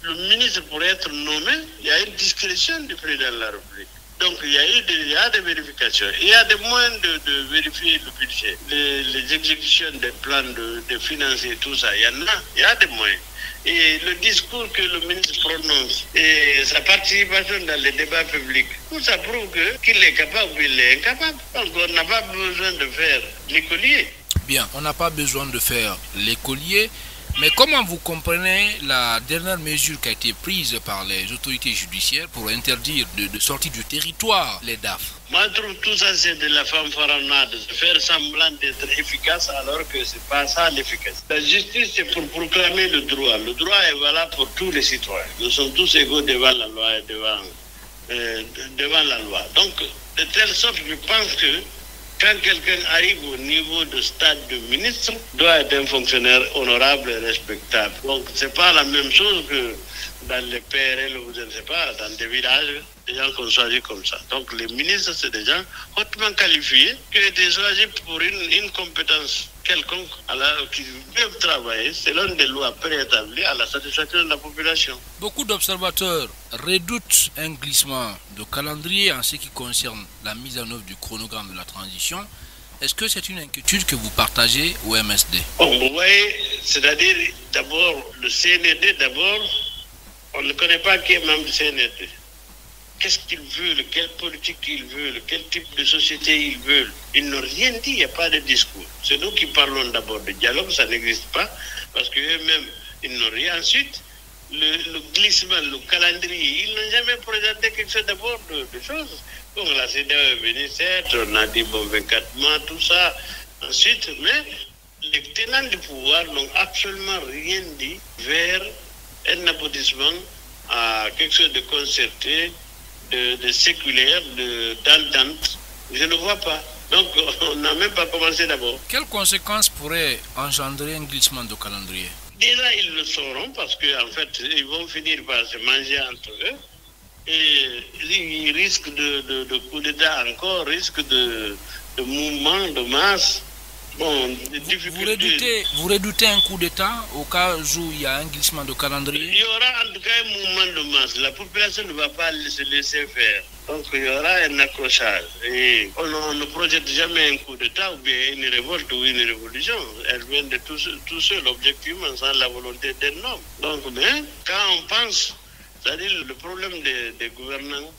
le ministre, pour être nommé, il y a une discrétion du président de la République. Donc, il y a des vérifications. Il y a des moyens de vérifier le budget. Les exécutions des plans de financer, tout ça, il y a des moyens. Et le discours que le ministre prononce et sa participation dans les débats publics, tout ça prouve qu'il est capable ou il est incapable. Donc, on n'a pas besoin de faire l'écolier. Bien, on n'a pas besoin de faire l'écolier. Mais comment vous comprenez la dernière mesure qui a été prise par les autorités judiciaires pour interdire de sortir du territoire les DAF? Moi, je trouve tout ça, c'est de la fanfaronnade, de faire semblant d'être efficace alors que ce n'est pas ça l'efficacité. La justice, c'est pour proclamer le droit. Le droit est valable pour tous les citoyens. Nous sommes tous égaux devant la loi et devant la loi. Donc, de telle sorte, je pense que quand quelqu'un arrive au niveau de stade de ministre, doit être un fonctionnaire honorable et respectable. Donc, ce n'est pas la même chose que dans les PRL ou je ne sais pas, dans des villages, des gens qu'on choisit comme ça. Donc, les ministres, c'est des gens hautement qualifiés qui ont été choisis pour une compétence quelconque qui peuvent travailler selon des lois préétablies à la satisfaction de la population. Beaucoup d'observateurs redoutent un glissement de calendrier en ce qui concerne la mise en œuvre du chronogramme de la transition. Est-ce que c'est une inquiétude que vous partagez au MSD? Bon, vous voyez, c'est-à-dire d'abord le CND, on ne connaît pas qui est membre du CND. Qu'est-ce qu'ils veulent, quelle politique ils veulent, quel type de société ils veulent. Ils n'ont rien dit, il n'y a pas de discours. C'est nous qui parlons d'abord de dialogue, ça n'existe pas, parce qu'eux-mêmes, ils n'ont rien. Ensuite, le glissement, le calendrier, ils n'ont jamais présenté quelque chose d'abord de choses. Donc la CEDEAO est venue, certes, on a dit bon 24 mois, tout ça. Ensuite, mais les tenants du pouvoir n'ont absolument rien dit vers un aboutissement à quelque chose de concerté, de séculaire, d'entente. Je ne vois pas. Donc, on n'a même pas commencé d'abord. Quelles conséquences pourraient engendrer un glissement de calendrier? Déjà, ils le sauront parce qu'en fait, ils vont finir par se manger entre eux. Et ils risquent de coup d'État encore, risquent de mouvements de masse. Bon, vous redoutez un coup d'État au cas où il y a un glissement de calendrier? Il y aura en tout cas un mouvement de masse. La population ne va pas se laisser faire. Donc il y aura un accrochage. Et on ne projette jamais un coup d'État ou bien une révolte ou une révolution. Elle vient de tout seul, objectivement, sans la volonté d'un homme. Donc, mais quand on pense, c'est-à-dire le problème des gouvernants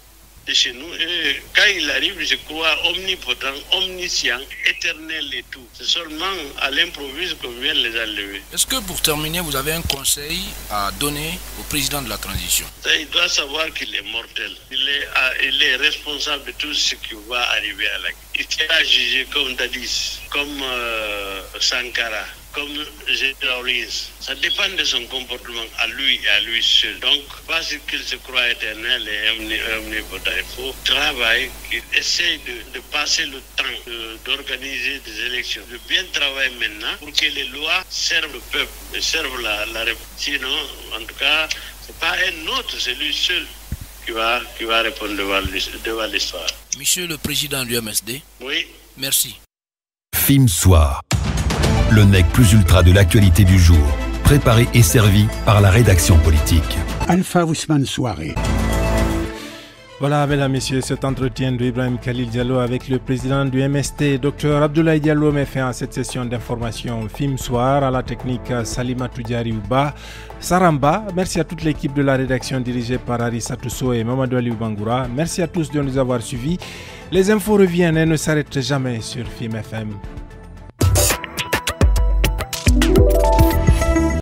de chez nous, et quand il arrive, je crois, omnipotent, omniscient, éternel et tout. C'est seulement à l'improviste qu'on vient les enlever. Est-ce que pour terminer, vous avez un conseil à donner au président de la transition? Il doit savoir qu'il est mortel. Il est responsable de tout ce qui va arriver à la guerre. Il sera jugé comme Dadis, comme Sankara, comme Géraulins. Ça dépend de son comportement à lui et à lui seul. Donc, parce qu'il se croit éternel et omnipotent, il faut travailler, qu'il essaye de passer le temps, d'organiser des élections, de bien travailler maintenant pour que les lois servent le peuple et servent la République. Sinon, en tout cas, ce n'est pas un autre, c'est lui seul qui va répondre devant l'histoire. Monsieur le président du MSD. Oui. Merci. Film Soir. Le nec plus ultra de l'actualité du jour. Préparé et servi par la rédaction politique. Alpha Ousmane Soirée. Voilà, mesdames, messieurs, cet entretien de Ibrahim Khalil Diallo avec le président du MST, Dr Abdoulaye Diallo, met fin à cette session d'information Film Soir. À la technique, Salima Toudjari-Ouba, Saramba. Merci à toute l'équipe de la rédaction dirigée par Arissa Tousso et Mamadou Aliou Bangoura. Merci à tous de nous avoir suivis. Les infos reviennent et ne s'arrêtent jamais sur Film FM.